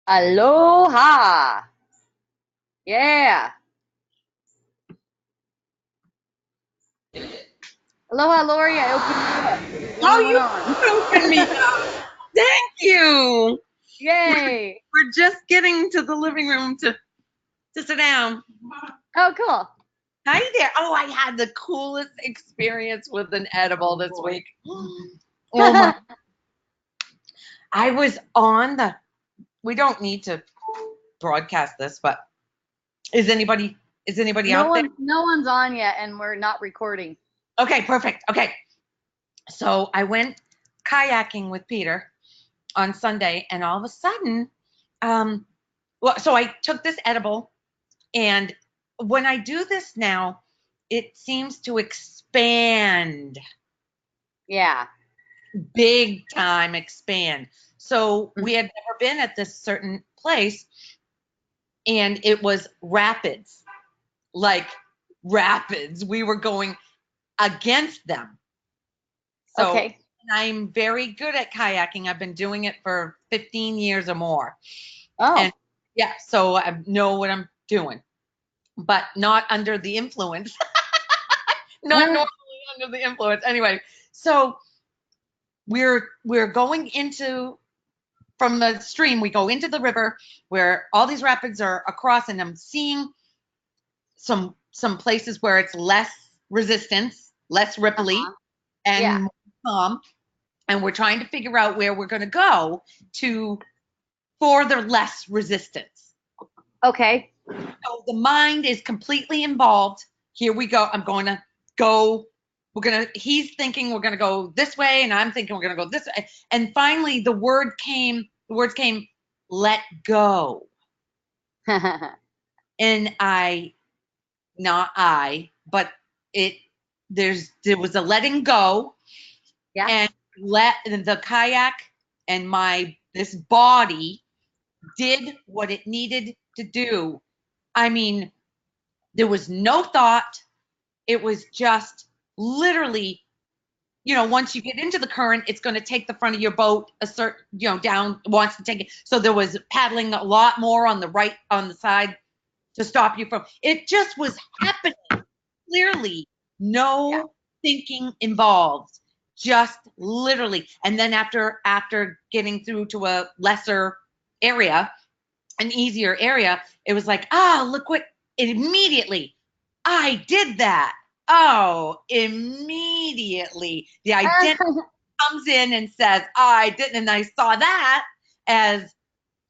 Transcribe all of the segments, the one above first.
Aloha. Yeah. Aloha, Lori. I opened you up. You're the Oh, only one you on. opened me up. Thank you. Yay. We're just getting to the living room to sit down. Oh, cool. Hi there. Oh, I had the coolest experience with an edible this week. Oh my. I was on the, we don't need to broadcast this, but is anybody No out there? one, no one's on yet, and we're not recording. Okay, perfect. Okay. So I went kayaking with Peter on Sunday, and all of a sudden, so I took this edible, and when I do this now, it seems to expand, Yeah. big time expand. So we had never been at this certain place, and it was rapids, like rapids. We were going against them. So Okay. I'm very good at kayaking. I've been doing it for 15 years or more. And Oh. yeah, so I know what I'm doing, but not under the influence. Not normally under the influence. Anyway, so we're going into from the stream, we go into the river where all these rapids are across, and I'm seeing some places where it's less resistance, less ripply, Yeah. and more calm. And we're trying to figure out where we're going to go to for the less resistance. Okay. So the mind is completely involved. Here we go. I'm going to go. He's thinking we're going to go this way, and I'm thinking we're going to go this way. And finally, the words came, let go. And but there was a letting go, Yeah. and let the kayak and this body did what it needed to do. I mean, there was no thought. It was just literally, once you get into the current, it's going to take the front of your boat down, wants to take it. So there was paddling a lot more on the side to stop you from. It just was happening clearly. Yeah. No thinking involved. Just literally. And then after getting through to a lesser area, an easier area, it was like, look what immediately I did that. Oh, immediately the identity comes in and says, I didn't. And I saw that as,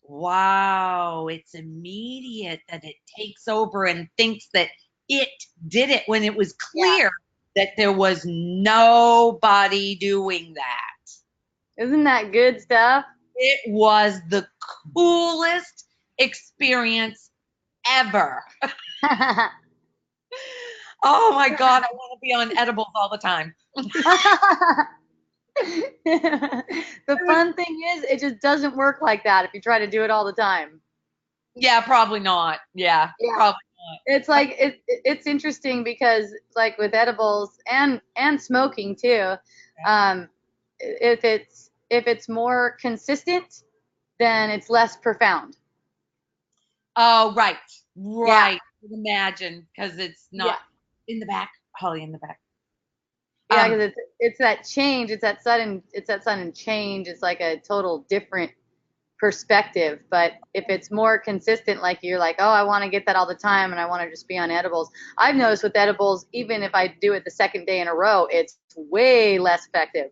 wow, it's immediate that it takes over and thinks that it did it when it was clear that there was nobody doing that. Isn't that good stuff? It was the coolest experience ever. Oh my God, I want to be on edibles all the time. The fun thing is, it just doesn't work like that if you try to do it all the time. Yeah, probably not. Yeah, Yeah. probably It's like it's interesting because like with edibles and smoking too, if it's more consistent, then it's less profound. Oh, right. Yeah. Right. Imagine, because it's Yeah. not in the back. Holly in the back. Yeah, Um, because it's that change, it's that sudden change. It's like a total different perspective. But if it's more consistent, like you're like, oh, I want to get that all the time and I want to just be on edibles. I've noticed with edibles, even if I do it the second day in a row, it's way less effective.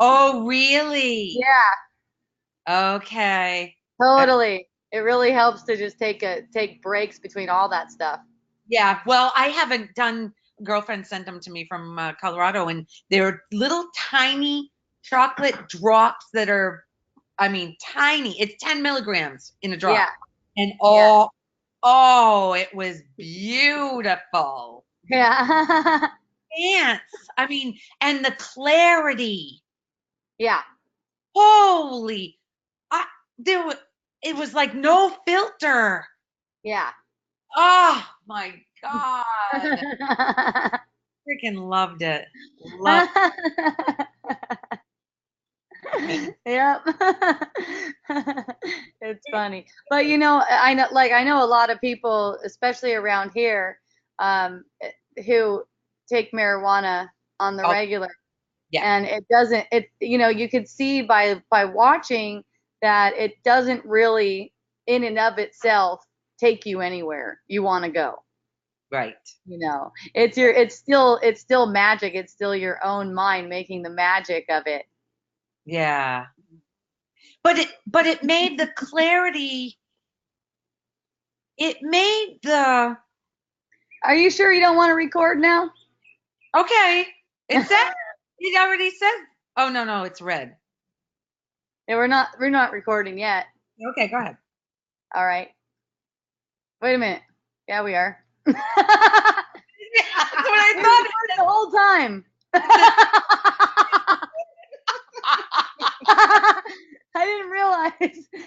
oh, really? Yeah, Okay. totally. It really helps to just take breaks between all that stuff. Yeah. Well, I haven't done, girlfriend sent them to me from Colorado, and they're little tiny chocolate drops that are, I mean, tiny. It's 10 milligrams in a drop. Yeah, And yeah, it was beautiful. yeah. Dance. I mean, and the clarity. Yeah. Holy, I there was it was like no filter. Yeah. Oh my God. Freaking loved it. Loved Yep. It's funny. But I know a lot of people, especially around here, um, who take marijuana on the Oh, regular, yeah, and it doesn't, you could see by watching that it doesn't really in and of itself take you anywhere you want to go. right. It's still magic. It's still your own mind making the magic of it. Yeah. But it made the clarity, it made the Are you sure you don't want to record now? okay. It already says, oh no, no, it's red. Yeah, we're not recording yet. Okay, go ahead. All right. Wait a minute. Yeah, we are. We've That's what I thought. recorded the whole time. It I didn't realize.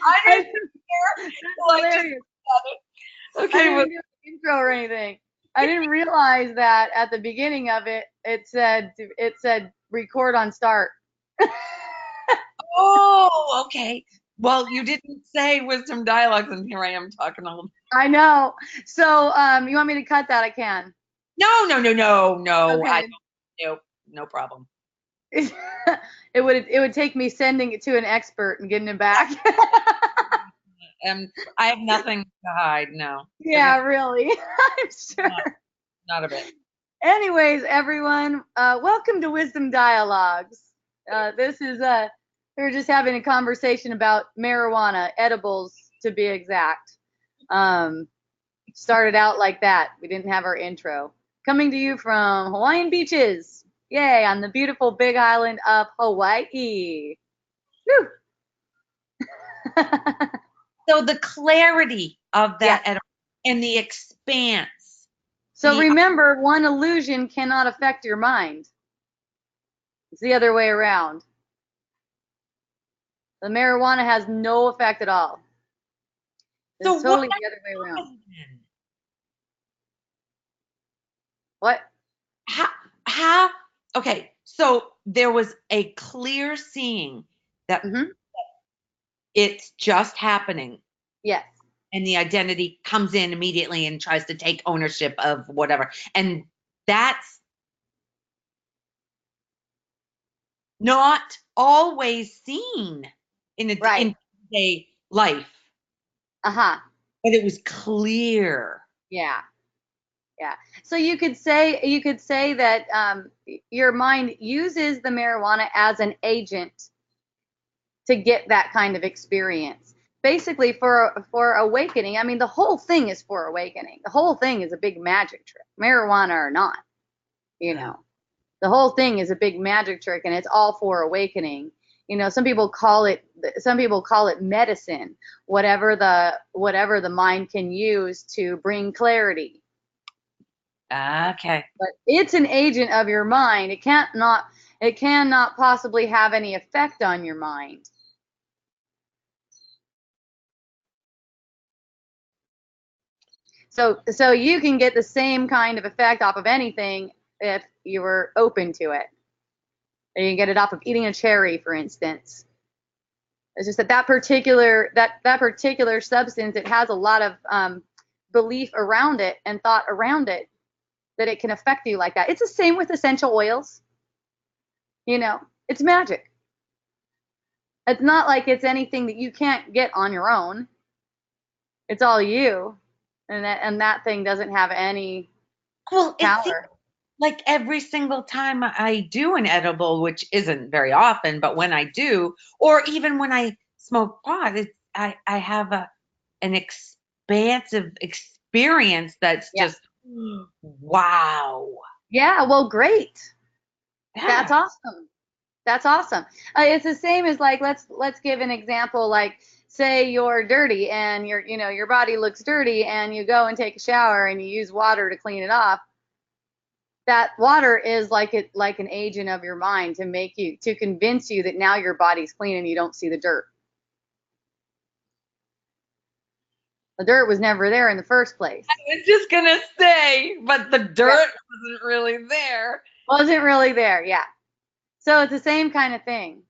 I I, didn't care. that's Well, I just hilarious. got it. I Okay, didn't well, even do an intro or anything. I didn't realize that at the beginning of it, it said record on start. oh, okay. Well, you didn't say wisdom dialogues, and here I am talking all. I know. So, you want me to cut that? I can. No, no, no, no, no. I Okay. don't. Nope, no problem. It would take me sending it to an expert and getting it back. Um, I have nothing to hide. No, forget. Yeah, really. I'm Not, sure. not a bit. Anyways, everyone, welcome to Wisdom Dialogues. This is we're just having a conversation about marijuana, edibles to be exact. Um, Started out like that. We didn't have our intro. Coming to you from Hawaiian beaches. Yay, on the beautiful big island of Hawaii. Woo! So the clarity of Yeah. that and the expanse, So the remember, one illusion cannot affect your mind. It's the other way around. The marijuana has no effect at all. so It's what totally the other way around. happened then? What? How, how, okay, so there was a clear seeing that Mm-hmm. it's just happening, Yes. and the identity comes in immediately and tries to take ownership of whatever. And that's not always seen in Right. in day life, Uh-huh. but it was clear. Yeah. Yeah. So you could say that your mind uses the marijuana as an agent to get that kind of experience. Basically, for awakening. I mean, the whole thing is for awakening. The whole thing is a big magic trick, marijuana or not. You Uh, know, the whole thing is a big magic trick, and it's all for awakening. Some people call it medicine, whatever the mind can use to bring clarity. okay. But it's an agent of your mind. It cannot possibly have any effect on your mind. So you can get the same kind of effect off of anything if you were open to it. Or you can get it off of eating a cherry, for instance. It's just that particular substance, it has a lot of belief around it and thought around it that it can affect you like that. It's the same with essential oils. It's magic. It's not like it's anything that you can't get on your own. It's all you, and that thing doesn't have any Well, it seems power. like every single time I do an edible, which isn't very often, but when I do, or even when I smoke pot, I have an expansive experience that's Yeah. just wow. Yeah. Well, great. That's Yeah. awesome. That's awesome. It's the same as, like, let's give an example. Like, say you're dirty and your body looks dirty, and you go and take a shower and you use water to clean it off. That water is like an agent of your mind to convince you that now your body's clean and you don't see the dirt. The dirt was never there in the first place. I was just gonna say, but the Yeah. dirt wasn't really there. Wasn't really there. Yeah. So it's the same kind of thing.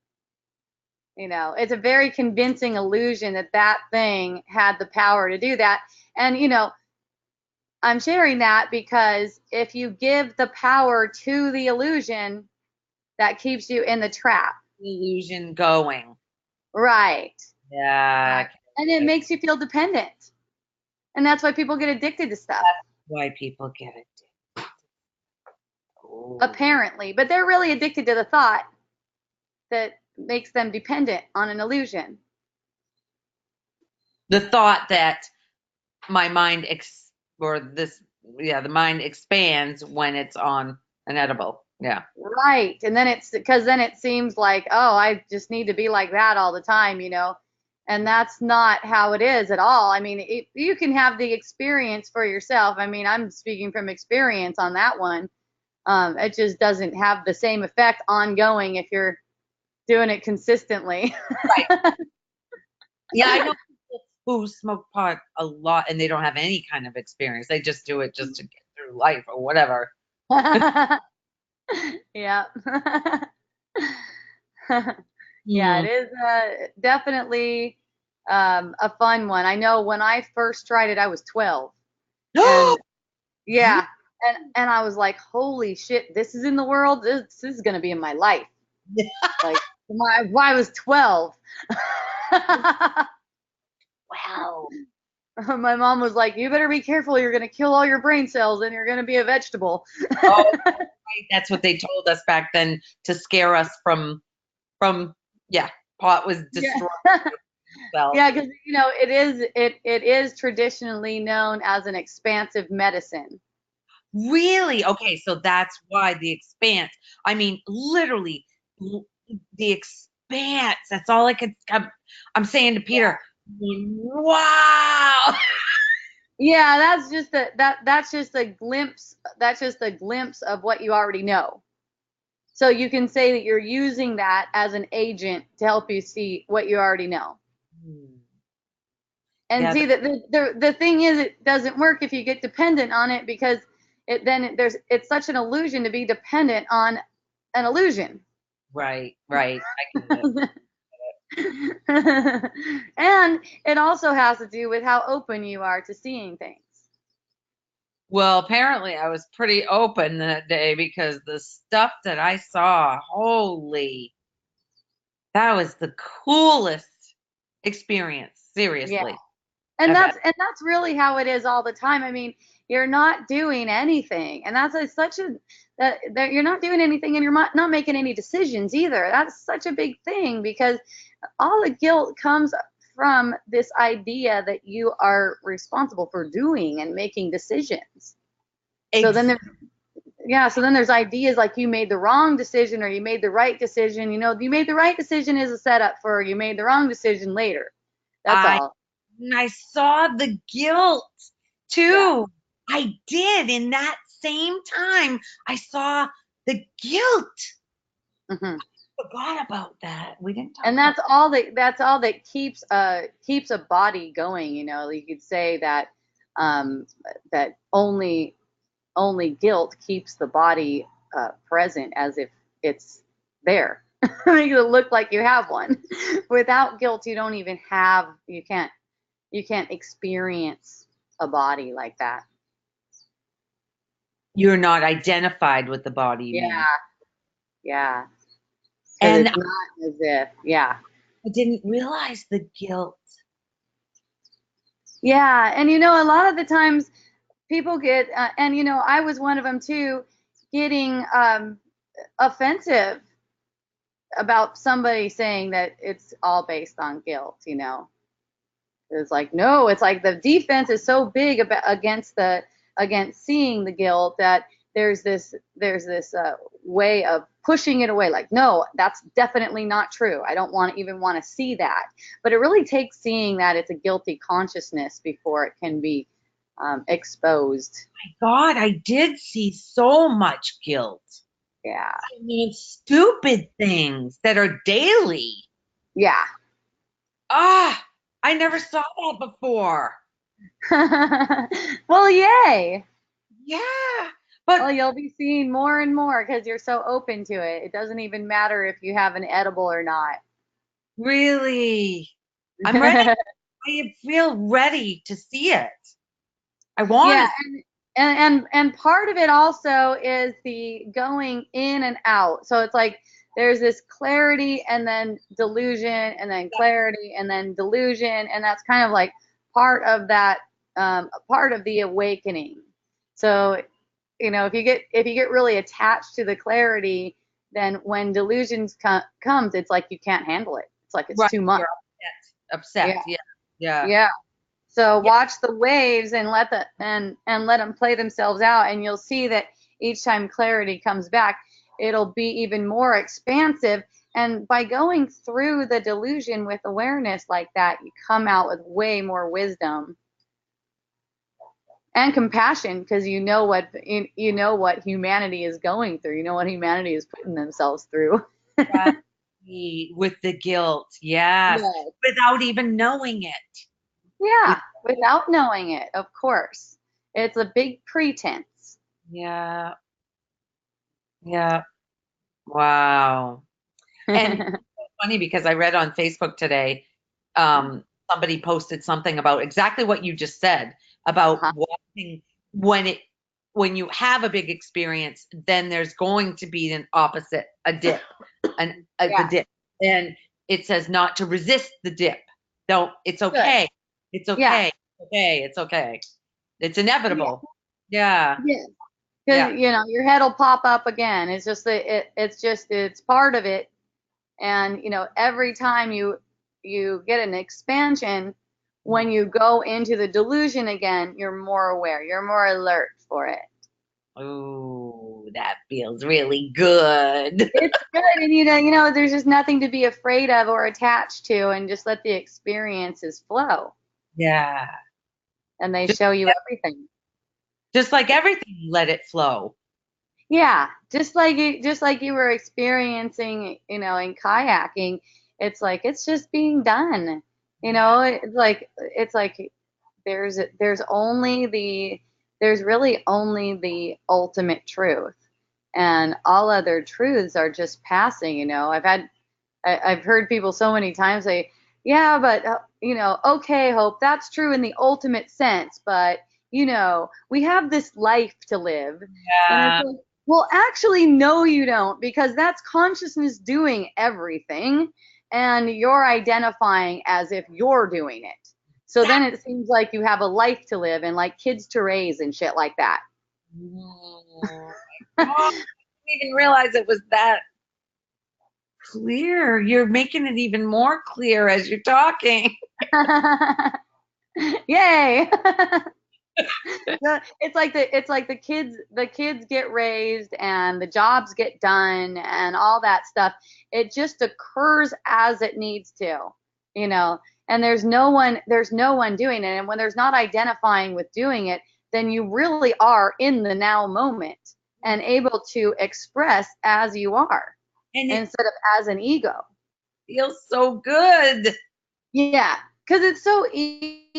It's a very convincing illusion that that thing had the power to do that. And, I'm sharing that because if you give the power to the illusion, that keeps you in the trap. Illusion going. Right. Yeah. Right. And it makes you feel dependent. And that's why people get addicted to stuff, That's why people get it. Oh. apparently. But they're really addicted to the thought that makes them dependent on an illusion. The thought that my mind or this, yeah, the mind expands when it's on an edible. Yeah. Right. And then it's because then it seems like, oh, I just need to be like that all the time. And that's not how it is at all. I mean, you can have the experience for yourself. I mean, I'm speaking from experience on that one. It just doesn't have the same effect ongoing if you're doing it consistently. Right. Yeah, I know people who smoke pot a lot and they don't have any kind of experience. They just do it just to get through life or whatever. Yeah. Yeah, it Hmm. is definitely a fun one. I know when I first tried it, I was 12. And yeah, and I was like, holy shit, this is in the world. This is gonna be in my life. Like I was 12. Wow. My mom was like, you better be careful. You're gonna kill all your brain cells and you're gonna be a vegetable. Oh, right. That's what they told us back then to scare us from yeah, pot was Yeah. destroying cells. Yeah, because it is traditionally known as an expansive medicine. Really? Okay, so that's why the expanse. I mean, literally, the expanse. That's all I could. I'm saying to Peter, wow. Yeah, that's just a glimpse. That's just a glimpse of what you already know. So you can say that you're using that as an agent to help you see what you already know. And Yeah, see that the thing is, it doesn't work if you get dependent on it because it's such an illusion to be dependent on an illusion. right, right. I get it. And it also has to do with how open you are to seeing things. Well, apparently I was pretty open that day because the stuff that I saw, holy, that was the coolest experience, Yeah. seriously. And I've had. that's really how it is all the time. I mean, you're not doing anything, and that's such a that you're not doing anything, and you're not making any decisions either. That's such a big thing because all the guilt comes from this idea that you are responsible for doing and making decisions. So then Ex- there's yeah, so then there's ideas like you made the wrong decision or you made the right decision. You made the right decision is a setup for you made the wrong decision later. That's I all. I saw the guilt Yeah. too. I did in that same time. I saw the guilt. Hmm. Forgot about that. We didn't talk And about. that's all that keeps a body going. You could say that that only guilt keeps the body present as if it's there. Make it look like you have one. Without guilt, you can't experience a body like that. You're not identified with the body, you Yeah, mean? yeah, because And it's not as if, yeah. I didn't realize the guilt. Yeah, and a lot of the times people get, and I was one of them too, getting offensive about somebody saying that it's all based on guilt. It's like, no, it's like the defense is so big against seeing the guilt that there's this way of pushing it away. Like, no, that's definitely not true. I don't even want to see that. But it really takes seeing that it's a guilty consciousness before it can be exposed. God, I did see so much guilt. Yeah, I mean, stupid things that are daily. yeah. Ah, I never saw that before. Well, yay. Yeah, but Well, you'll be seeing more and more because you're so open to it. It doesn't even matter if you have an edible or not. Really? I'm ready. I feel ready to see it. I want Yeah, to. and part of it also is the going in and out. So it's like there's this clarity and then delusion and then clarity and then delusion, and that's kind of like part of that, part of the awakening. So if you get really attached to the clarity, then when delusions comes, it's like you can't handle it. It's like it's Right. too much. You're upset. Upset. Yeah, Yeah. Yeah. yeah. So Yeah. watch the waves and let them play themselves out, and you'll see that each time clarity comes back, it'll be even more expansive. And by going through the delusion with awareness like that, you come out with way more wisdom and compassion because you know what humanity is going through. You know what humanity is putting themselves through. Right. With the guilt. Yes. Yeah. Without even knowing it. With Yeah, without knowing it, of course. It's a big pretense. yeah. Yeah. Wow. And it's funny because I read on Facebook today, somebody posted something about exactly what you just said about Uh-huh. watching when it when you have a big experience, then there's going to be an opposite, a dip, the Yeah, dip, and it says not to resist the dip. Don't. It's good. okay. It's Yeah, okay. Okay. It's okay. It's yeah, inevitable. Yeah. yeah. Yeah. Because your head will pop up again. It's just that it's part of it. And every time you get an expansion, when you go into the delusion again, you're more aware. You're more alert for it. Oh, that feels really good. It's good, and there's just nothing to be afraid of or attached to, and just let the experiences flow, Yeah. and they Just show you everything. just like everything, let it flow. Yeah, just like you were experiencing, in kayaking, it's like it's just being done. Yeah. It's like there's there's only the there's really only the ultimate truth, and all other truths are just passing. I've heard people so many times say, yeah, but okay, Hope, that's true in the ultimate sense, but we have this life to live. And it's Yeah. like, well, actually, no, you don't, because that's consciousness doing everything, and you're identifying as if you're doing it. So then it seems like you have a life to live and like kids to raise and shit like that. Oh my God. I didn't even realize it was that clear. You're making it even more clear as you're talking. Yay! It's like the kids get raised and the jobs get done and all that stuff. It just occurs as it needs to, you know. And there's no one doing it. And when there's not identifying with doing it, then you really are in the now moment and able to express as you are And it instead of as an ego. feels so good. Yeah, because it's so easy.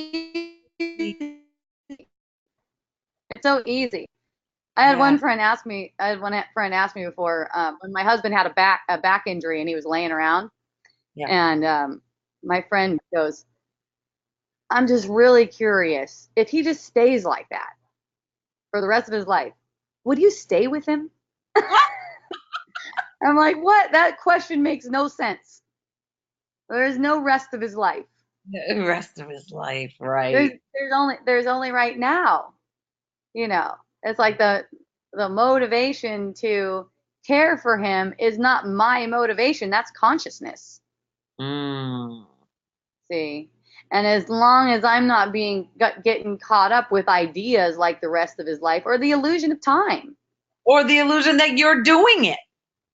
It's so easy. Yeah. I had one friend ask me before, when my husband had a back injury and he was laying around, Yeah. and my friend goes, I'm just really curious if he just stays like that for the rest of his life, would you stay with him? I'm like, what? That question makes no sense. There is no rest of his life. The rest of his life, There's right? there's only right now. It's like the motivation to care for him is not my motivation. That's consciousness. Mm. See? And as long as I'm not getting caught up with ideas like the rest of his life or the illusion of time. Or the illusion that you're doing it.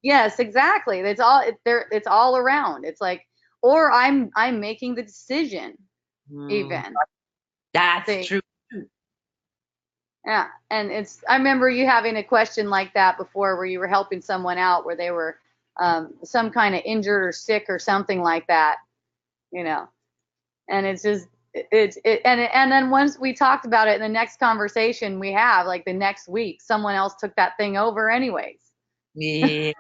Yes, exactly. It's all around. It's like, or I'm making the decision Mm. even. That's See? true. Yeah. And I remember you having a question like that before where you were helping someone out where they were some kind of injured or sick or something like that, you know. And it's just and then once we talked about it in the next conversation we have, like the next week, someone else took that thing over anyways. Yep.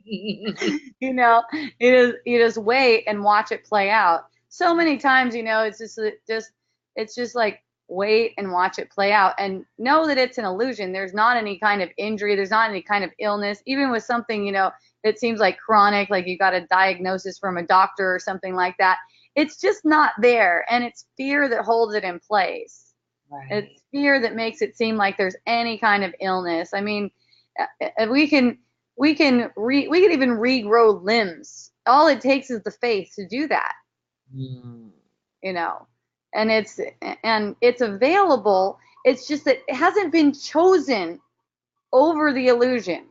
You know, you just wait and watch it play out. So many times, it's just like wait and watch it play out and know that it's an illusion. There's not any kind of injury, there's not any kind of illness, even with something, that seems like chronic, like you got a diagnosis from a doctor or something like that. It's just not there, and it's fear that holds it in place. Right. It's fear that makes it seem like there's any kind of illness. I mean, we can even regrow limbs. All it takes is the faith to do that, Mm. you know. And it's available. It's just that it hasn't been chosen over the illusion.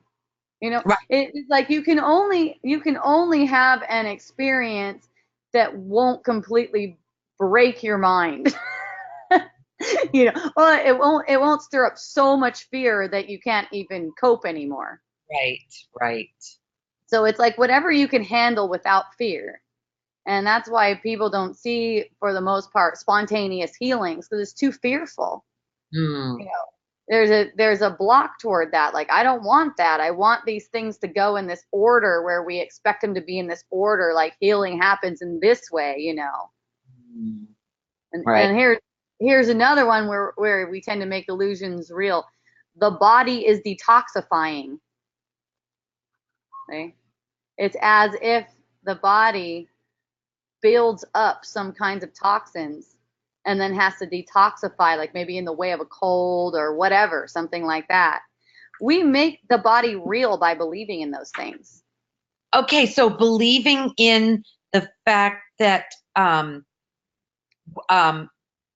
Right. It's like you can only have an experience that won't completely break your mind. Well, it won't stir up so much fear that you can't even cope anymore. Right. Right. So it's like whatever you can handle without fear. And that's why people don't see, for the most part, spontaneous healings, because it's too fearful. Mm. You know, there's a block toward that. Like, I don't want that. I want these things to go in this order where we expect them to be in this order, like healing happens in this way. Mm. And Right. and here's another one where we tend to make illusions real. The body is detoxifying. Okay? It's as if the body builds up some kinds of toxins and then has to detoxify, like maybe in the way of a cold or whatever, something like that. We make the body real by believing in those things. Okay, so believing in the fact that um,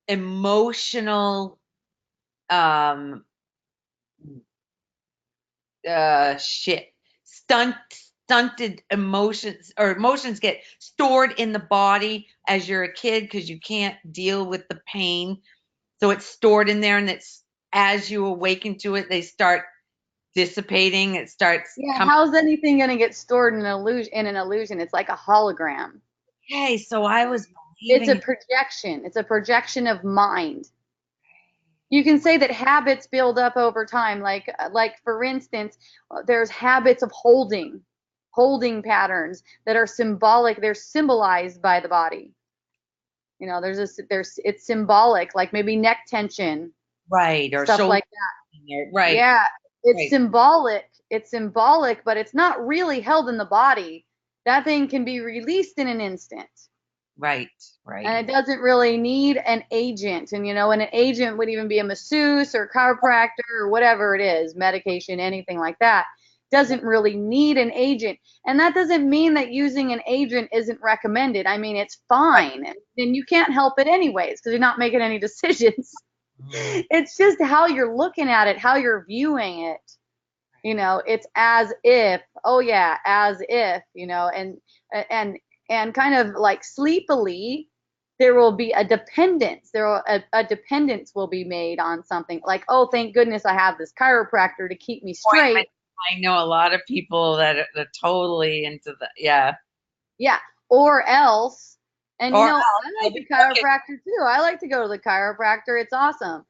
emotional um, shit, stunted emotions or emotions get stored in the body as you're a kid because you can't deal with the pain. So it's stored in there, and it's as you awaken to it, they start dissipating. It starts Yeah, coming. how's anything going to get stored in an illusion? It's like a hologram. Hey, so I was It's a believing. projection. It's a projection of mind. You can say that habits build up over time, like for instance, there's habits of holding patterns that are symbolic. They're symbolized by the body. There's it's symbolic, like maybe neck tension, Right, or stuff shoulder. like that. Right, Yeah, it's right, symbolic. It's symbolic, but it's not really held in the body. That thing can be released in an instant. right, right, And it doesn't really need an agent. And an agent would even be a masseuse or chiropractor or whatever it is, medication, anything like that. Doesn't really need an agent. And that doesn't mean that using an agent isn't recommended. I mean, it's right. fine. And you can't help it anyways because you're not making any decisions. Mm, It's just how you're looking at it, how you're viewing it. It's as if, oh yeah, as if, and and kind of like sleepily, there will be a dependence. A dependence will be made on something like, oh, thank goodness I have this chiropractor to keep me appointment. straight. I know a lot of people that are totally into that. Yeah. Yeah. Or else, and Or I I'll like be the cooking. chiropractor too. I like to go to the chiropractor. It's awesome.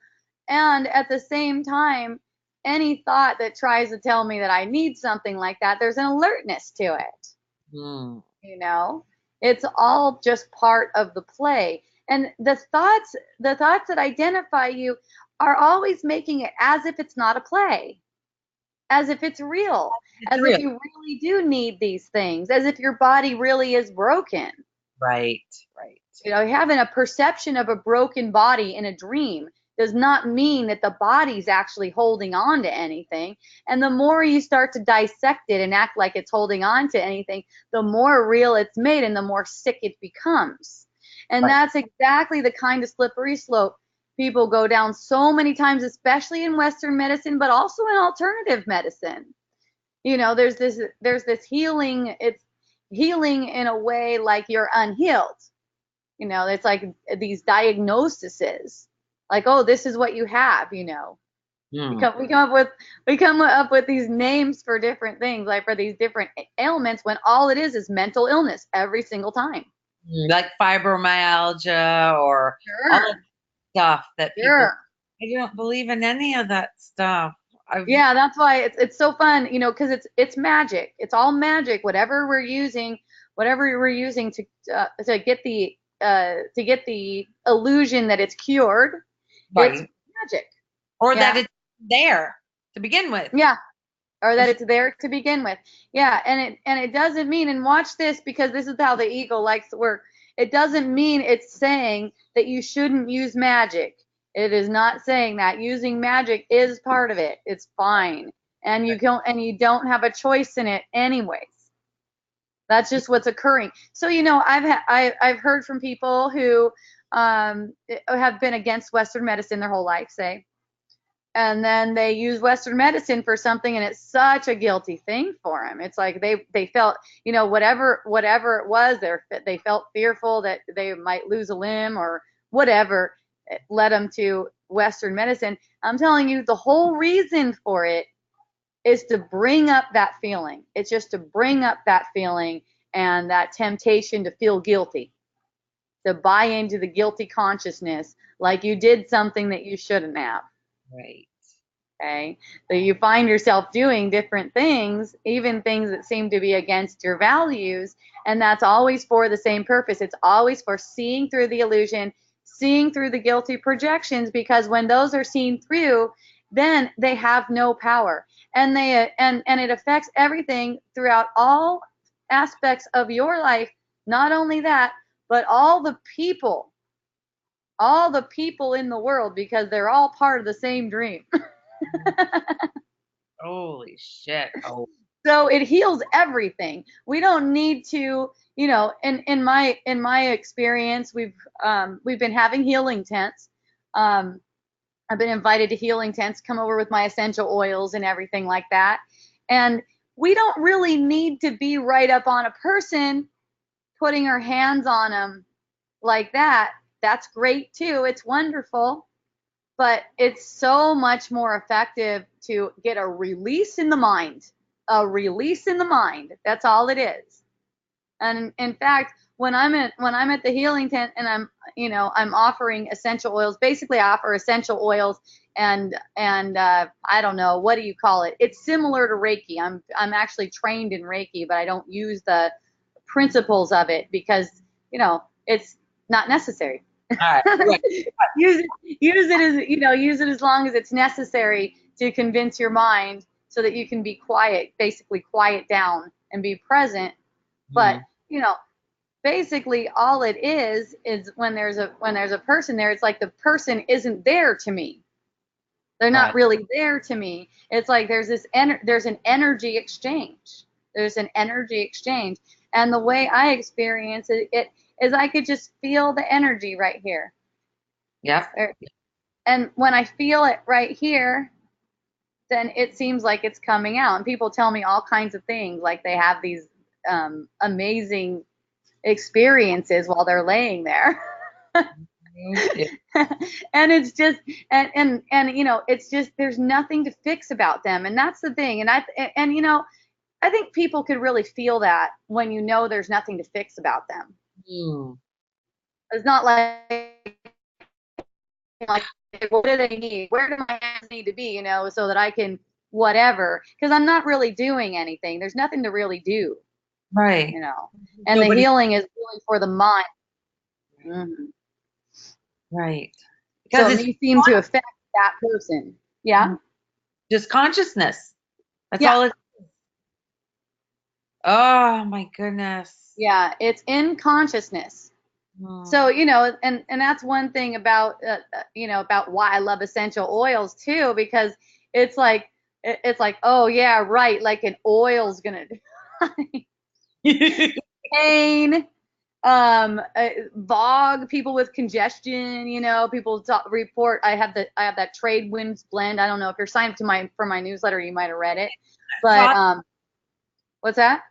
And at the same time, any thought that tries to tell me that I need something like that, there's an alertness to it. Mm, you know it's all just part of the play, and the thoughts that identify you are always making it as if it's not a play, as if it's real, it's as if real. you really do need these things, as if your body really is broken. Right, right. Having a perception of a broken body in a dream does not mean that the body's actually holding on to anything. And the more you start to dissect it and act like it's holding on to anything, the more real it's made and the more sick it becomes. And Right. that's exactly the kind of slippery slope people go down so many times, especially in Western medicine, but also in alternative medicine. There's this healing. It's healing in a way like you're unhealed. It's like these diagnoses, like, oh, this is what you have. We Mm. come we come up with we come up with these names for different things, like for these different ailments, when all it is mental illness every single time. Like fibromyalgia or all of Sure, the stuff that people. sure. I don't believe in any of that stuff. I've Yeah, that's why it's so fun, because it's magic. It's all magic. Whatever we're using to get the illusion that it's cured, it's right. magic. Or that Yeah, it's there to begin with. yeah, or that It's it's there to begin with. Yeah, and it doesn't mean, and watch this because this is how the ego likes to work. It doesn't mean it's saying that you shouldn't use magic. It is not saying that. Using magic is part of it. It's fine. And you don't have a choice in it anyways. That's just what's occurring. So I've heard from people who have been against Western medicine their whole life, say, and then they use Western medicine for something, and it's such a guilty thing for them. It's like they felt, whatever it was, they felt fearful that they might lose a limb or whatever. It led them to Western medicine. I'm telling you, the whole reason for it is to bring up that feeling. It's just to bring up that feeling and that temptation to feel guilty, to buy into the guilty consciousness like you did something that you shouldn't have. right. Okay. So you find yourself doing different things, even things that seem to be against your values. And that's always for the same purpose. It's always for seeing through the illusion, seeing through the guilty projections, because when those are seen through, then they have no power. And it affects everything throughout all aspects of your life. Not only that, but all the people in the world, because they're all part of the same dream. Holy shit. Oh, So it heals everything. We don't need to, in my experience, we've been having healing tents. Um, I've been invited to healing tents, come over with my essential oils and everything like that. And we don't really need to be right up on a person, putting our hands on them like that. That's great too. It's wonderful. But it's so much more effective to get a release in the mind. A release in the mind. That's all it is. And in fact, when I'm at the healing tent and I'm offering essential oils. Basically, I offer essential oils and I don't know, what do you call it? It's similar to Reiki. I'm actually trained in Reiki, but I don't use the principles of it because it's not necessary. all right. Right. Use it as long as it's necessary to convince your mind so that you can be quiet, basically quiet down and be present. But Mhm. you know basically all it is when there's a person there, it's like the person isn't there to me. They're not Right. really there to me. It's like there's an energy exchange. There's an energy exchange. And the way I experience it is I could just feel the energy right here. Yep. And when I feel it right here, then it seems like it's coming out. And people tell me all kinds of things, like they have these amazing experiences while they're laying there. Yeah. And it's just and it's just there's nothing to fix about them, and that's the thing. And I think people could really feel that when there's nothing to fix about them. Mm. It's not like what do they need? Where do my hands need to be? So that I can whatever. Because I'm not really doing anything. There's nothing to really do. Right. You know. And the Nobody. healing is really for the mind. Mhm. Right. So Because it it's may seem to affect that person. Yeah. just consciousness. That's Yeah. all it. Oh my goodness. Yeah. It's in consciousness. Mm. So, and that's one thing about why I love essential oils too, because it's like, it's like, oh yeah, right. Like an oil's going to pain, fog, people with congestion, people report. I have that trade winds blend. I don't know if you're signed up for my newsletter, you might have read it, but, saw, what's that?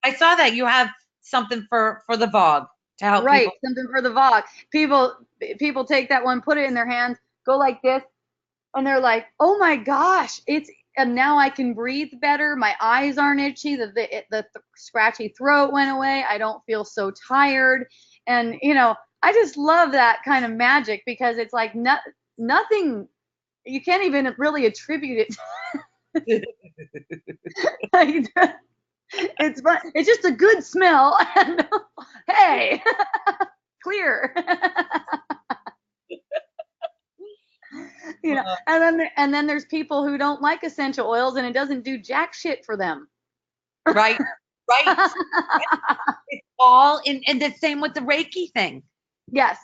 I saw that you have something for the VOG to help Right, people. something for the Vogue. People take that one, put it in their hands, go like this, and they're like, "Oh my gosh, and now I can breathe better. My eyes aren't itchy. The scratchy throat went away. I don't feel so tired." And I just love that kind of magic because it's like nothing. you can't even really attribute it. Like, it's fun. It's just a good smell. And, hey, clear. And then there's people who don't like essential oils, and it doesn't do jack shit for them. Right, right. It's all in, and the same with the Reiki thing. Yes.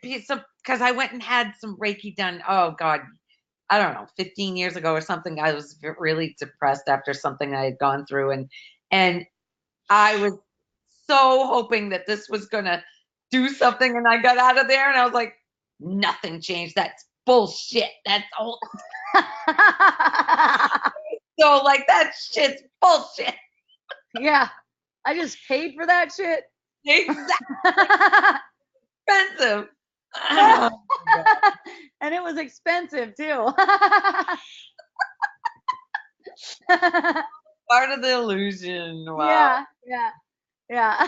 Because I went and had some Reiki done. Oh God, I don't know, 15 years ago or something. I was really depressed after something I had gone through, and I was so hoping that this was gonna do something, and I got out of there, and I was like, nothing changed. That's bullshit. That's all. So like that shit's bullshit. Yeah. I just paid for that shit. Exactly. Expensive. And it was expensive too. Part of the illusion. Wow. Yeah, yeah, yeah.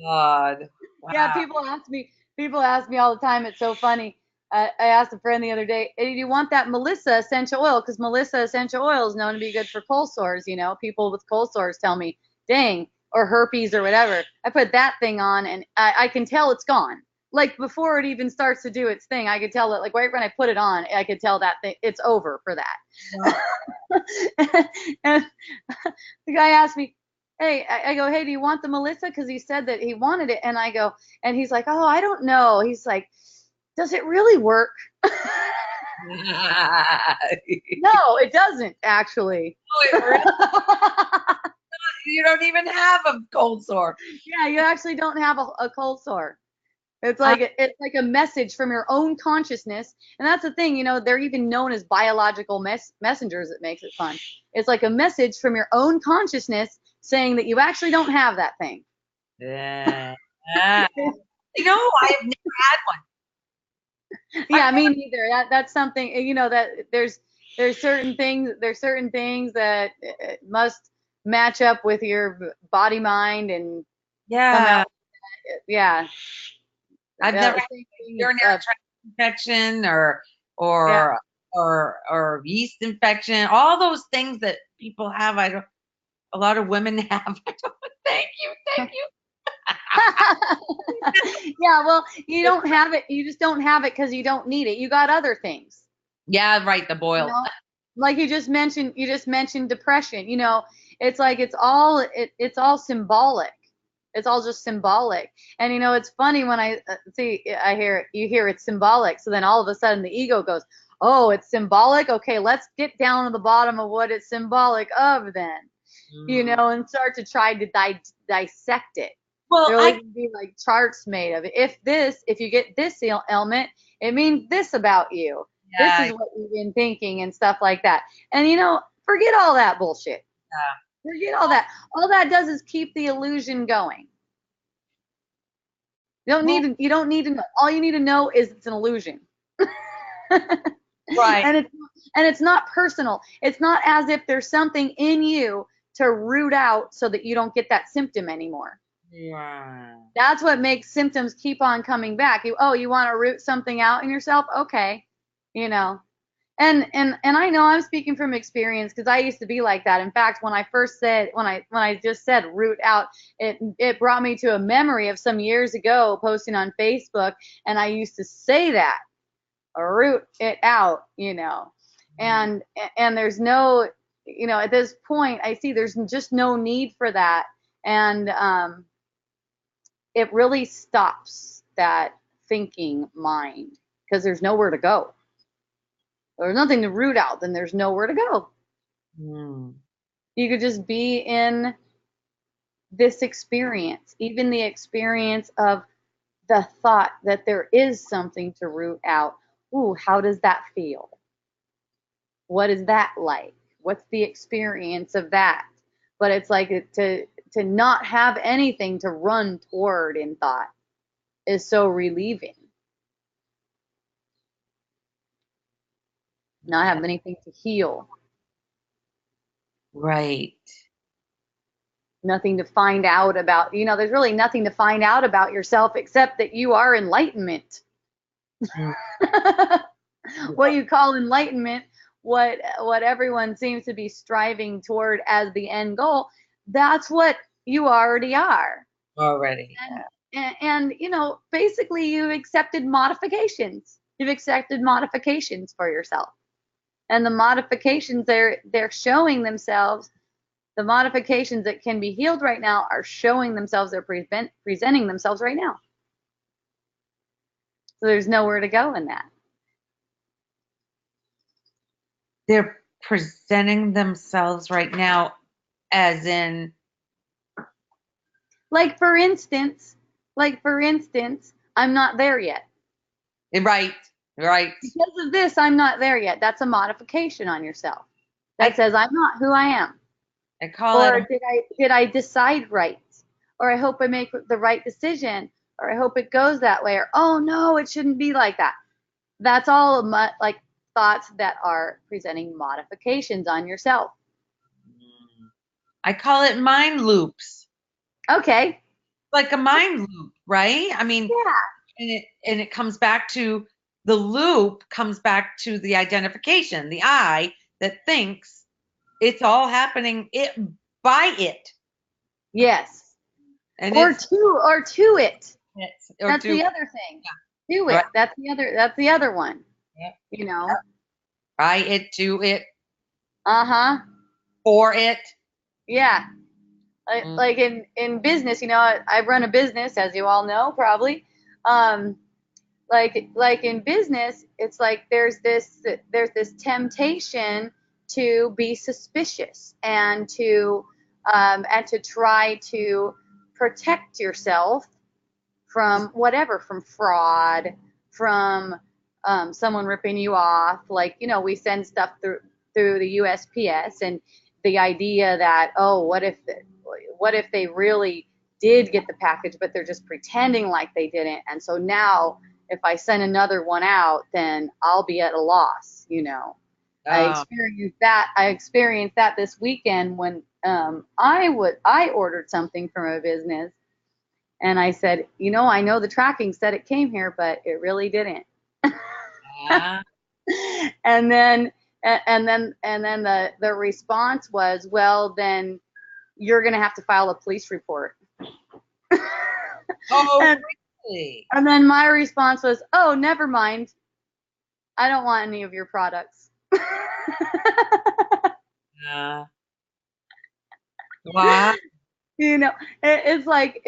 God. Wow. Yeah, people ask me all the time. It's so funny. I asked a friend the other day, hey, do you want that Melissa essential oil? Because Melissa essential oil is known to be good for cold sores. You know, people with cold sores tell me, dang, or herpes or whatever. I put that thing on and I can tell it's gone. Like before it even starts to do its thing, I could tell that, like right when I put it on, I could tell that it's over for that. Wow. And the guy asked me, hey, I go, hey, do you want the Melissa? Because he said that he wanted it. And I go, and he's like, oh, I don't know. He's like, does it really work? No, it doesn't actually. No, it really, you don't even have a cold sore. Yeah, you actually don't have a cold sore. It's like a message from your own consciousness, and that's the thing. You know, they're even known as biological messengers. That makes it fun. It's like a message from your own consciousness saying that you actually don't have that thing. Yeah. You know, I have never had one. Yeah, me neither. That's something. You know, that there's certain things that must match up with your body mind and come Yeah. out. Yeah. I've never had Same thing urinary tract infection yeah. or yeast infection. All those things that people have. I don't. A lot of women have. I don't, thank you. Thank you. Yeah, well, you don't have it. You just don't have it because you don't need it. You got other things. Yeah, right. The You boil. know, like you just mentioned depression. You know, it's like it's all symbolic. It's all just symbolic. And you know, it's funny when I hear you hear it's symbolic. So then all of a sudden the ego goes, oh, it's symbolic. Okay, let's get down to the bottom of what it's symbolic of then. You know, and start to try to dissect it. Well, There'll even be like charts made of it. If you get this ailment, it means this about you. This is what you've been thinking and stuff like that. And you know, forget all that bullshit. Yeah. Forget all that. All that does is keep the illusion going. You don't need to know. All you need to know is it's an illusion. Right. And it's not personal. It's not as if there's something in you to root out so that you don't get that symptom anymore. Yeah. That's what makes symptoms keep on coming back. You want to root something out in yourself? Okay. You know. And I know I'm speaking from experience because I used to be like that. In fact, when I just said root out, it brought me to a memory of some years ago posting on Facebook, and I used to say that, root it out, you know. And there's no, you know, at this point I see there's just no need for that. And it really stops that thinking mind because there's nowhere to go. There's nothing to root out, then there's nowhere to go. You could just be in this experience, even the experience of the thought that there is something to root out. Ooh, how does that feel? What is that like? What's the experience of that? But it's like to not have anything to run toward in thought is so relieving. Not have anything to heal. Right. Nothing to find out about. You know, there's really nothing to find out about yourself except that you are enlightenment. what you call enlightenment, what everyone seems to be striving toward as the end goal, that's what you already are. already. And basically you've accepted modifications. You've accepted modifications for yourself. And the modifications they're showing themselves, the modifications that can be healed right now are showing themselves, they're presenting themselves right now. So there's nowhere to go in that. They're presenting themselves right now as in, Like for instance, I'm not there yet. right, right. Because of this, I'm not there yet. That's a modification on yourself. That I says I'm not who I am. I call it Or did I decide right? Or I hope I make the right decision. Or I hope it goes that way. Or oh no, it shouldn't be like that. That's all like thoughts that are presenting modifications on yourself. I call it mind loops. Okay. Like a mind loop, right? I mean, Yeah. and it comes back to the loop comes back to the identification, the I that thinks it's all happening by it. Yes. And Or to it. it's or That's to the other thing. To right. it. That's the other one. Yep. You know. By it, to it, Uh-huh. for it. Yeah. Mm. Like in business, I run a business, as you all know, probably. Um, like in business, it's like there's this temptation to be suspicious and to try to protect yourself from whatever, from fraud, from someone ripping you off. Like, we send stuff through the USPS, and the idea that, oh, what if they really did get the package, but they're just pretending like they didn't, and so now if I send another one out, then I'll be at a loss. I Oh, experienced that this weekend when I ordered something from a business, and I said, I know the tracking said it came here, but it really didn't. yeah. And then the response was, well, then you're going to have to file a police report. Oh, and, really? and then my response was, oh, never mind. I don't want any of your products. Yeah. Wow. It's like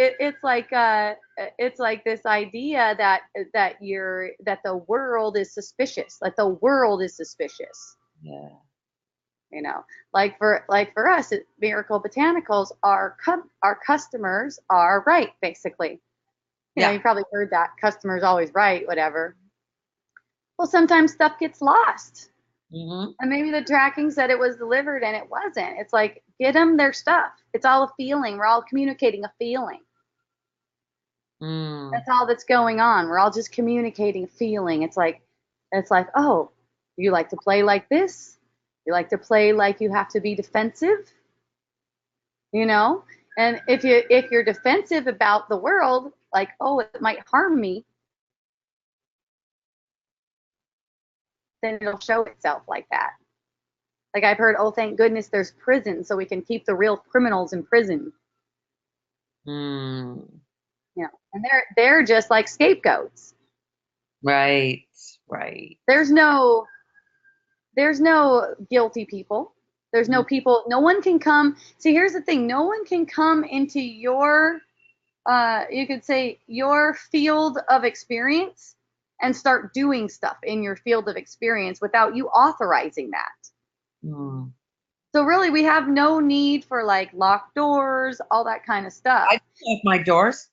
this idea that the world is suspicious, like the world is suspicious. Yeah. you know like for us at Miracle Botanicals, our customers are right, basically. Yeah. You probably heard that customer's always right, whatever. Well, sometimes stuff gets lost, Mm-hmm. and maybe the tracking said it was delivered and it wasn't. It's like, get them their stuff. It's all a feeling. We're all communicating a feeling. Mm. That's all that's going on. We're all just communicating a feeling. It's like, oh, you like to play like this? You like to play like you have to be defensive? you know and if you're defensive about the world, like, oh, it might harm me, then it'll show itself like that. Like, I've heard, oh, thank goodness there's prison so we can keep the real criminals in prison. Mm. And they're just like scapegoats. Right. Right. There's no guilty people. There's no Mm. people. No one can come. See, here's the thing. No one can come into your, you could say, your field of experience and start doing stuff in your field of experience without you authorizing that. Mm. So really, we have no need for like locked doors, all that kind of stuff. I don't lock my doors.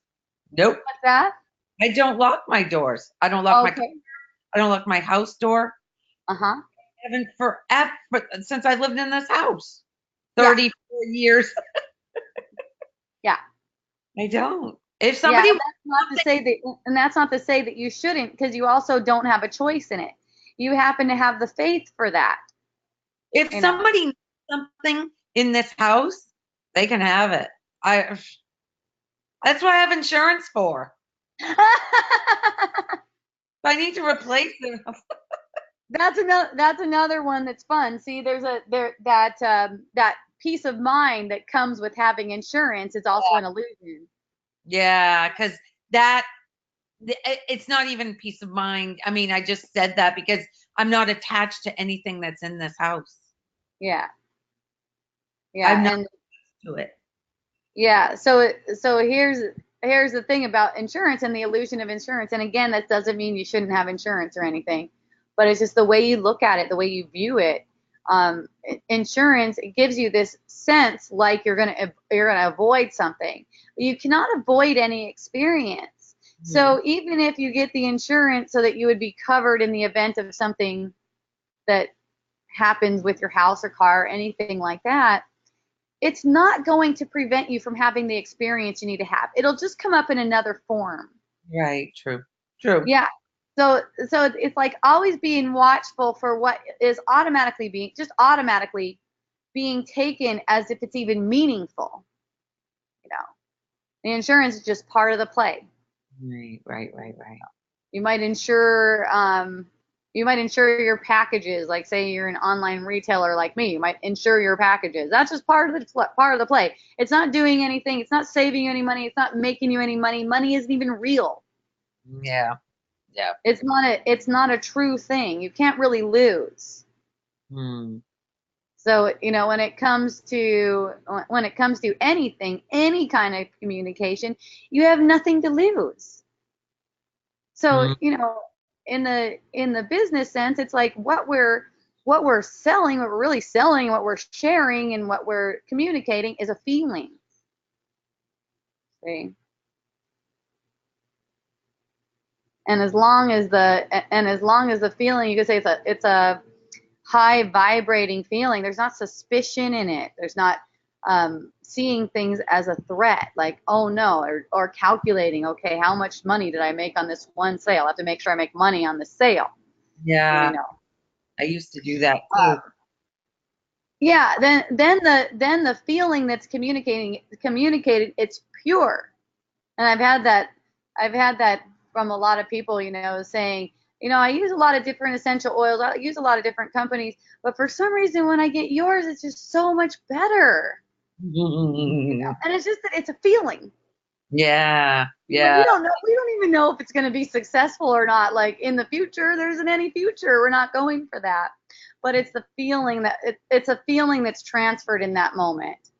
Nope. What's that? I don't lock my doors. I don't lock my. Okay. I don't lock my house door. Uh-huh. I haven't forever since I lived in this house. Yeah. 34 years. Yeah. I don't. If Yeah, somebody, that's not to say that you shouldn't, because you also don't have a choice in it. You happen to have the faith for that, if you know. somebody needs something in this house, they can have it. That's what I have insurance for. If I need to replace it, That's another one that's fun. See, there's a there that peace of mind that comes with having insurance is also an illusion. Yeah, because that it's not even peace of mind. I mean, I just said that because I'm not attached to anything that's in this house. Yeah. Yeah, I'm not and to it. yeah, so here's the thing about insurance and the illusion of insurance. And again, that doesn't mean you shouldn't have insurance or anything, but it's just the way you look at it, the way you view it. Insurance, it gives you this sense like you're gonna avoid something. You cannot avoid any experience. Hmm. So even if you get the insurance so that you would be covered in the event of something that happens with your house or car or anything like that, it's not going to prevent you from having the experience you need to have. It'll just come up in another form. Right. True. True. Yeah. So it's like always being watchful for what is automatically being taken as if it's even meaningful. You know, the insurance is just part of the play. Right. Right. Right. Right. You might insure you might insure your packages, like say you're an online retailer like me, you might insure your packages. That's just part of the play. It's not doing anything, it's not saving you any money, it's not making you any money. Money isn't even real. Yeah. Yeah. It's not a true thing. You can't really lose. Hmm. So, when it comes to anything, any kind of communication, you have nothing to lose. So, Hmm. in the business sense, it's like what we're selling, what we're really selling, what we're sharing, and what we're communicating is a feeling. See? And as long as the feeling, you could say it's a high vibrating feeling. There's not suspicion in it. There's not seeing things as a threat, like oh no, or calculating. Okay, how much money did I make on this one sale? I have to make sure I make money on the sale. You Yeah. know. I used to do that too. Uh, yeah. Then the feeling that's communicated, it's pure. And I've had that from a lot of people, saying, I use a lot of different essential oils, I use a lot of different companies, but for some reason when I get yours, it's just so much better. And it's just that it's a feeling. Yeah. We Yeah. don't know. We don't even know if it's going to be successful or not. Like in the future, there isn't any future. We're not going for that. But it's the feeling it's a feeling that's transferred in that moment.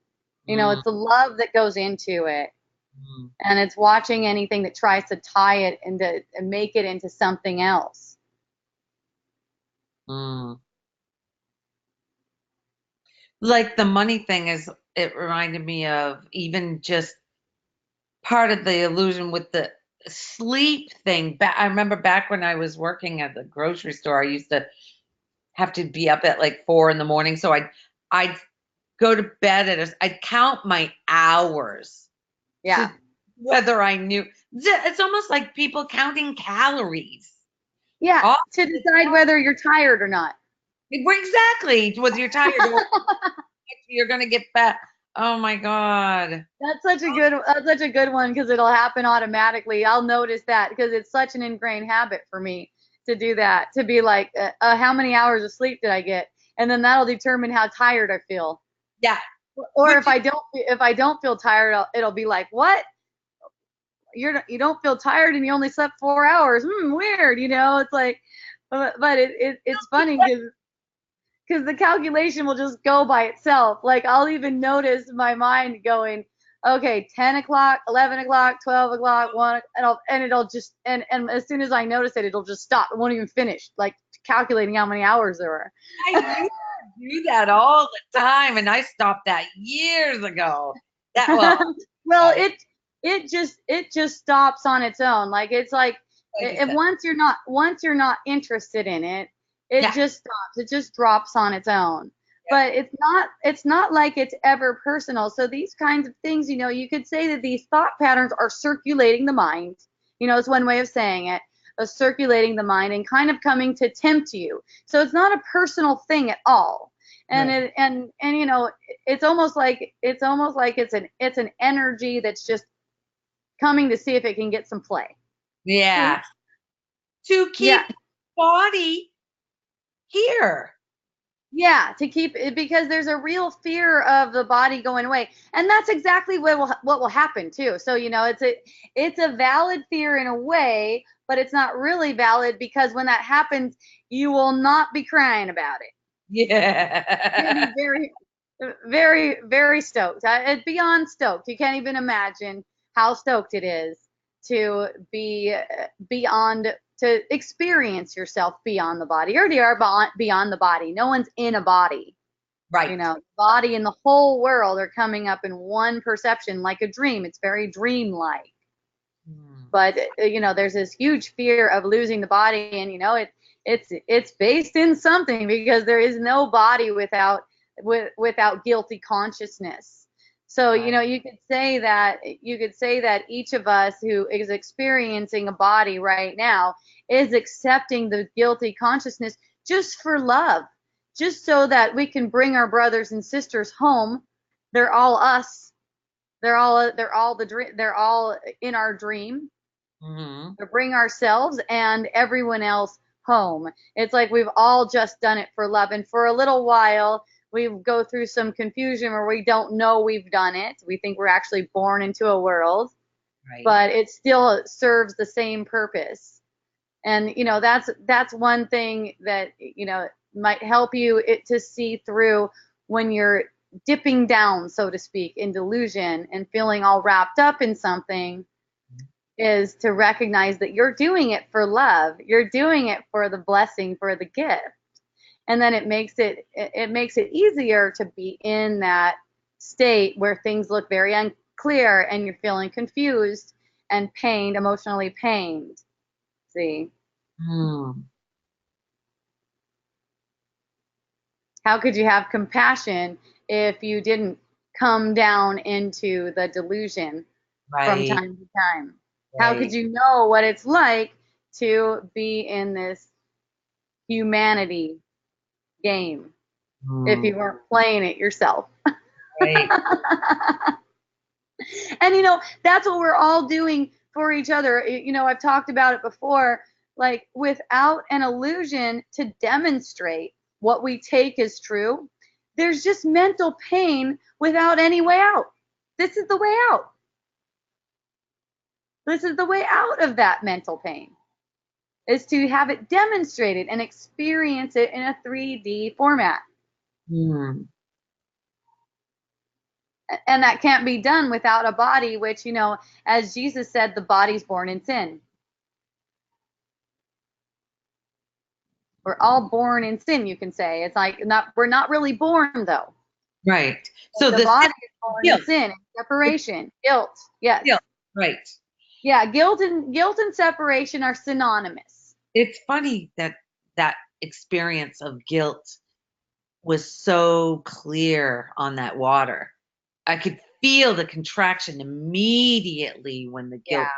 Mm, It's the love that goes into it. mm, And it's watching anything that tries to tie it into and make it into something else. mm. Like the money thing is, it reminded me of even just part of the illusion with the sleep thing. I remember back when I was working at the grocery store, I used to have to be up at like 4 in the morning. So I'd go to bed I'd count my hours Yeah. to whether I knew. It's almost like people counting calories. Yeah. All To the decide whether you're tired or not. time. Exactly. Whether you're tired or you're gonna get fat. Oh my God. That's such a good one because it'll happen automatically. I'll notice that because it's such an ingrained habit for me to do that, to be like, how many hours of sleep did I get? And then that'll determine how tired I feel. Yeah. Or Which if I don't feel tired, it'll be like, what? You don't feel tired and you only slept 4 hours. Weird. It's like, but it's funny because the calculation will just go by itself. Like I'll even notice my mind going, okay, 10 o'clock, 11 o'clock, 12 o'clock, 1, and it'll just, and as soon as I notice it, it'll just stop. It won't even finish, like calculating how many hours there were. I used to do that all the time, and I stopped that years ago. That well, Well, uh, it just stops on its own. Like it's like like you if said, once you're not interested in it, it yeah, just stops. It just drops on its own. yeah, But it's not like it's ever personal. So these kinds of things, you could say that these thought patterns are circulating the mind. It's one way of saying it. Circulating the mind and kind of coming to tempt you. So it's not a personal thing at all. And right, it and it's almost like it's an energy that's just coming to see if it can get some play. See? yeah, to Yeah. keep body. here. Yeah, to keep it, because there's a real fear of the body going away, and that's exactly what will happen too. So it's a valid fear in a way, but it's not really valid, because when that happens, you will not be crying about it. You'll Yeah. be very, very, very stoked. Beyond stoked. You can't even imagine how stoked it is to be beyond, to experience yourself beyond the body. You already are beyond the body. No one's in a body. Right. Body and the whole world are coming up in one perception, like a dream. It's very dreamlike. Mm. But there's this huge fear of losing the body, and it's based in something, because there is no body without guilty consciousness. So Right. you could say that each of us who is experiencing a body right now is accepting the guilty consciousness just for love, just so that we can bring our brothers and sisters home. They're all us. They're all in our dream, Mm-hmm. to bring ourselves and everyone else home. It's like we've all just done it for love. And for a little while, we go through some confusion where we don't know we've done it. We think we're actually born into a world, Right. but it still serves the same purpose. And that's one thing that might help you to see through when you're dipping down, so to speak, in delusion and feeling all wrapped up in something, is to recognize that you're doing it for love. You're doing it for the blessing, for the gift. And then it makes it easier to be in that state where things look very unclear and you're feeling confused and pained, emotionally pained. See, Mm. how could you have compassion if you didn't come down into the delusion from Right. time to time? How could Right. you know what it's like to be in this humanity game if Mm. you weren't playing it yourself? Right. And that's what we're all doing for each other. I've talked about it before, like, without an illusion to demonstrate what we take as true, there's just mental pain without any way out. This is the way out. This is the way out of that mental pain, is to have it demonstrated and experience it in a 3D format. Mm. And that can't be done without a body, which, as Jesus said, the body's born in sin. We're all born in sin, you can say. It's like, we're not really born, though. Right. So The the sin body is born in guilt. sin, It's separation, guilt. Yes. guilt. Right. Yeah, guilt and separation are synonymous. It's funny that that experience of guilt was so clear on that water. I could feel the contraction immediately when the guilt Yeah.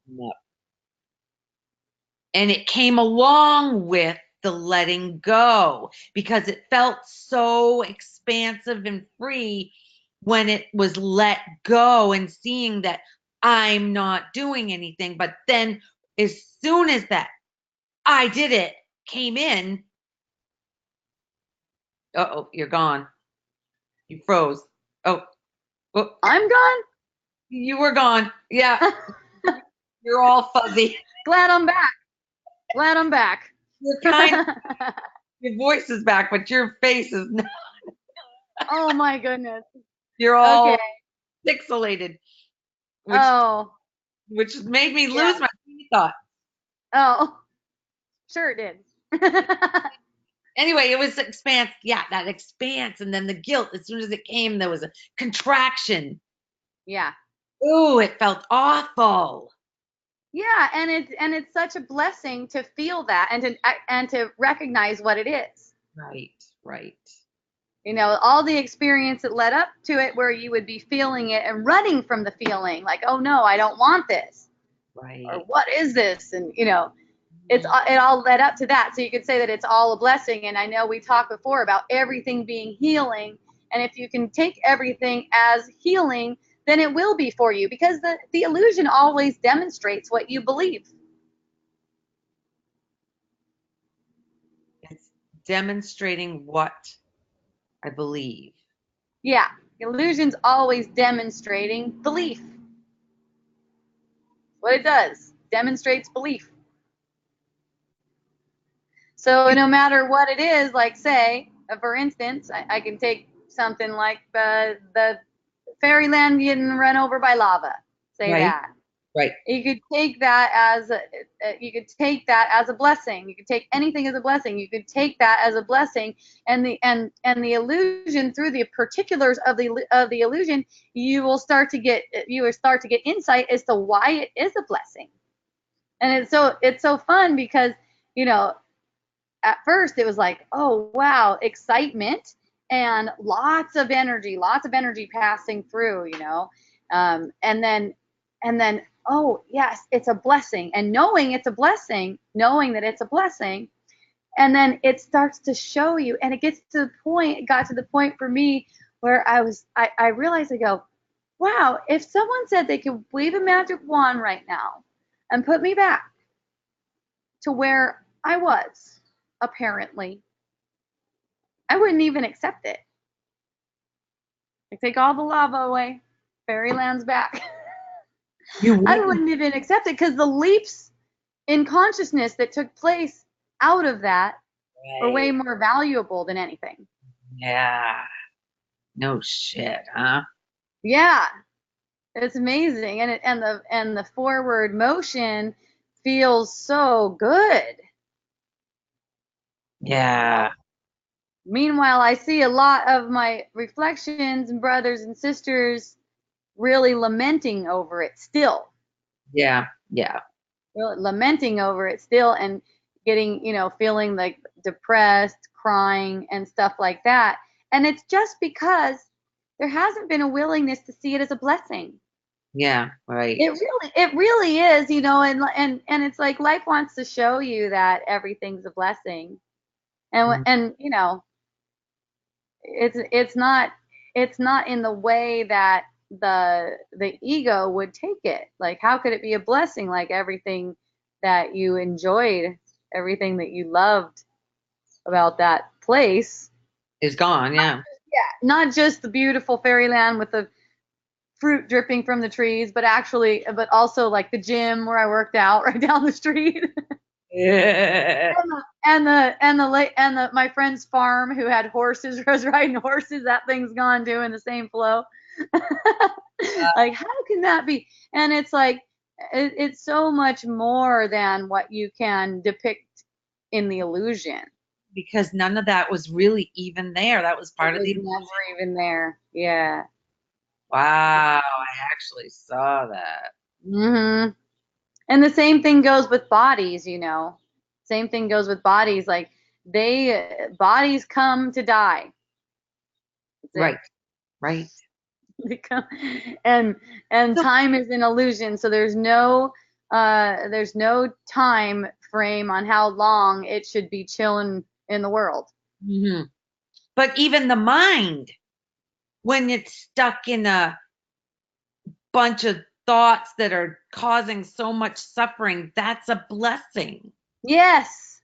came up. And it came along with the letting go because it felt so expansive and free when it was let go and seeing that I'm not doing anything. But then, as soon as that I did it came in, oh, you're gone. You froze. Oh, oh, I'm gone. you were gone. Yeah, you're all fuzzy. Glad I'm back. Glad I'm back. You're kind of, your voice is back, but your face is not. Oh my goodness. You're Okay. all pixelated, which Oh, which made me yeah. lose my train of thought. Oh, sure it did. Anyway, it was expanse. Yeah, that expanse, and then the guilt. As soon as it came, there was a contraction. Yeah. Ooh, it felt awful. Yeah, and it's such a blessing to feel that, and to recognize what it is. Right, right, All the experience that led up to it, where you would be feeling it and running from the feeling, like, oh no, I don't want this, or right. what is this, and it all led up to that. So you could say that it's all a blessing. And I know we talked before about everything being healing, and if you can take everything as healing, then it will be for you, because the illusion always demonstrates what you believe. It's demonstrating what I believe. Yeah, illusion's always demonstrating belief. What it does, demonstrates belief. So no matter what it is, like say, for instance, I can take something like the fairyland getting run over by lava. Say Right, that. right. You could take that as a blessing. You could take anything as a blessing. You could take that as a blessing, and the illusion, through the particulars of the illusion, you will start to get insight as to why it is a blessing. And it's so fun because, you know, at first it was like, oh wow, excitement and lots of energy passing through, and then oh yes, it's a blessing, and knowing it's a blessing, knowing that it's a blessing, and then it starts to show you, and it got to the point for me where I realized, I go, wow, if someone said they could wave a magic wand right now and put me back to where I was, apparently, I wouldn't even accept it. Like, take all the lava away, fairyland's back. You I wouldn't. wouldn't even accept it because the leaps in consciousness that took place out of that were way Right. more valuable than anything. Yeah. No shit, huh? Yeah, it's amazing, and the forward motion feels so good. Yeah. Meanwhile, I see a lot of my reflections and brothers and sisters really lamenting over it still. Yeah. Yeah. Really lamenting over it still, and getting, feeling like depressed, crying, and stuff like that. And it's just because there hasn't been a willingness to see it as a blessing. Yeah. Right. It really is, and it's like life wants to show you that everything's a blessing. And Mm. and it's not in the way that the ego would take it. Like, how could it be a blessing? Like, everything that you enjoyed, everything that you loved about that place, Is gone. Yeah. not just the beautiful fairyland with the fruit dripping from the trees, but also like the gym where I worked out right down the street. Yeah. And the my friend's farm who had horses, was riding horses. That thing's gone too in the same flow. Like, how can that be? And it's like, it's so much more than what you can depict in the illusion. Because none of that was really even there. That was It part of was the never illusion. even there. Yeah. Wow. I actually saw that. Mhm. And the same thing goes with bodies. Same thing goes with bodies. Like, bodies come to die. That's it. Right. Right. They come, and and So, time is an illusion. So there's no time frame on how long it should be chilling in the world. mhm. But even the mind, when it's stuck in a bunch of thoughts that are causing so much suffering, that's a blessing. Yes,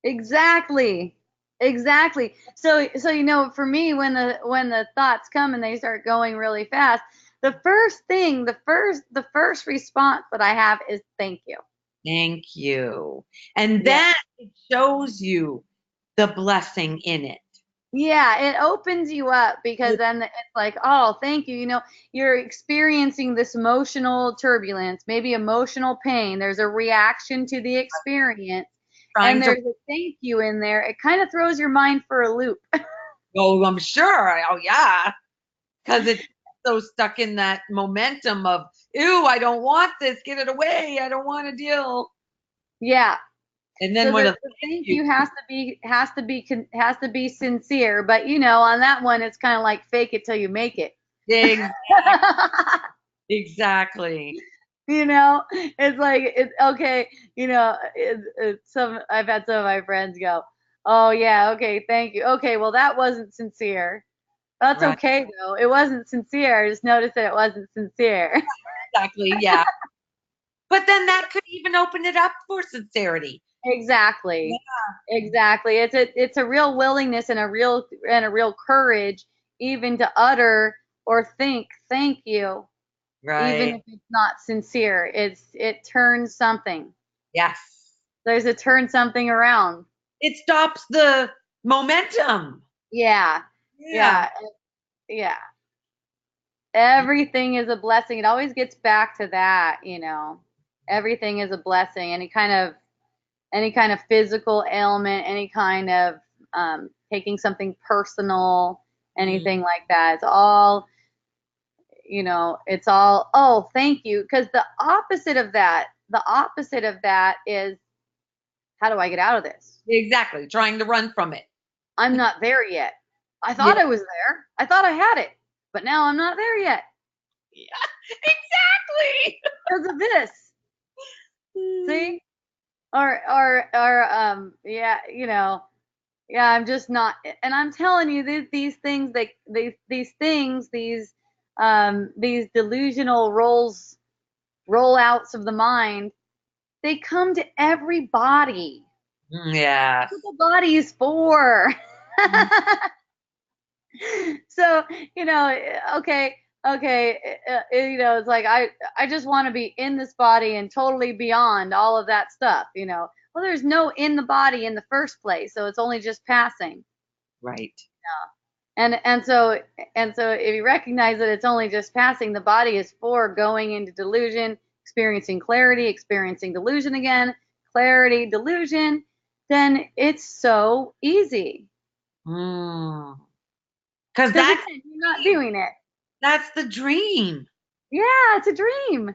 exactly. Exactly. So for me, when the thoughts come and they start going really fast, the first response that I have is thank you. Thank you. And Yeah. then it shows you the blessing in it. Yeah, it opens you up, because then it's like, oh, thank you. You're experiencing this emotional turbulence, maybe emotional pain. There's a reaction to the experience, Trying and to there's a thank you in there. It kind of throws your mind for a loop. go, I'm sure. Oh, yeah. Because it's so stuck in that momentum of, ew, I don't want this. Get it away. I don't want to deal. Yeah. And then So when the, a the thank thank you, you has to be sincere, but on that one, it's kind of like fake it till you make it. ex- exactly. It's like, it's okay. I've had some of my friends go, oh yeah, okay, thank you. Okay, well, that wasn't sincere. That's Right. okay though. It wasn't sincere. I just noticed that it wasn't sincere. Exactly. Yeah. But then that could even open it up for sincerity. Exactly. Yeah. Exactly. It's a real willingness and a real courage even to utter or think thank you, even Right. if it's not sincere. It turns something. Yes. There's a turn something around. It stops the momentum. Yeah. Yeah. Yeah. Yeah. Everything is a blessing. It always gets back to that. Everything is a blessing. Any kind of physical ailment, any kind of taking something personal, Mm, anything like that. It's all, oh, thank you. Because the opposite of that is, how do I get out of this? exactly. Trying to run from it. I'm not there yet. I Yeah. thought I was there. I thought I had it, but now I'm not there yet Yeah. Exactly. because of this. See? Yeah, I'm just not, and I'm telling you, these things, these things, these delusional rollouts of the mind, they come to everybody. Yes. That's what the body is for. So, okay, okay, it's like I just want to be in this body and totally beyond all of that stuff. Well, there's no in the body in the first place, so it's only just passing. Right. And so if you recognize that it's only just passing, the body is for going into delusion, experiencing clarity, experiencing delusion again, clarity, delusion, then it's so easy. Mm. Because Because again, you're not doing it. that's the dream. Yeah, it's a dream.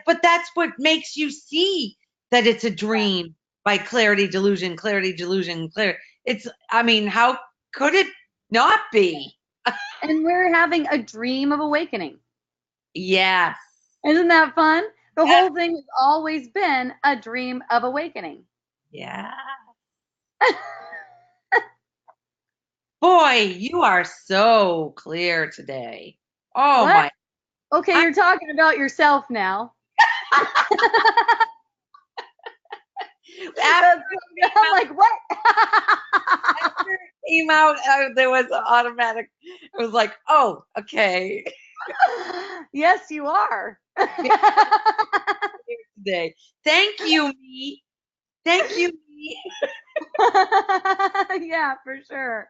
But that's what makes you see that it's a dream by clarity, delusion, clarity, delusion, clear. It's, I mean, how could it not be? And we're having a dream of awakening. Yes. Isn't that fun? The Yes. whole thing has always been a dream of awakening. Yeah. Boy, you are so clear today. Oh What? my. Okay, I, you're talking about yourself now. after I'm like, what? it came out, there was an automatic. It was like, oh, okay. Yes, you are. Today. Thank you, me. Thank you, me. Yeah, for sure.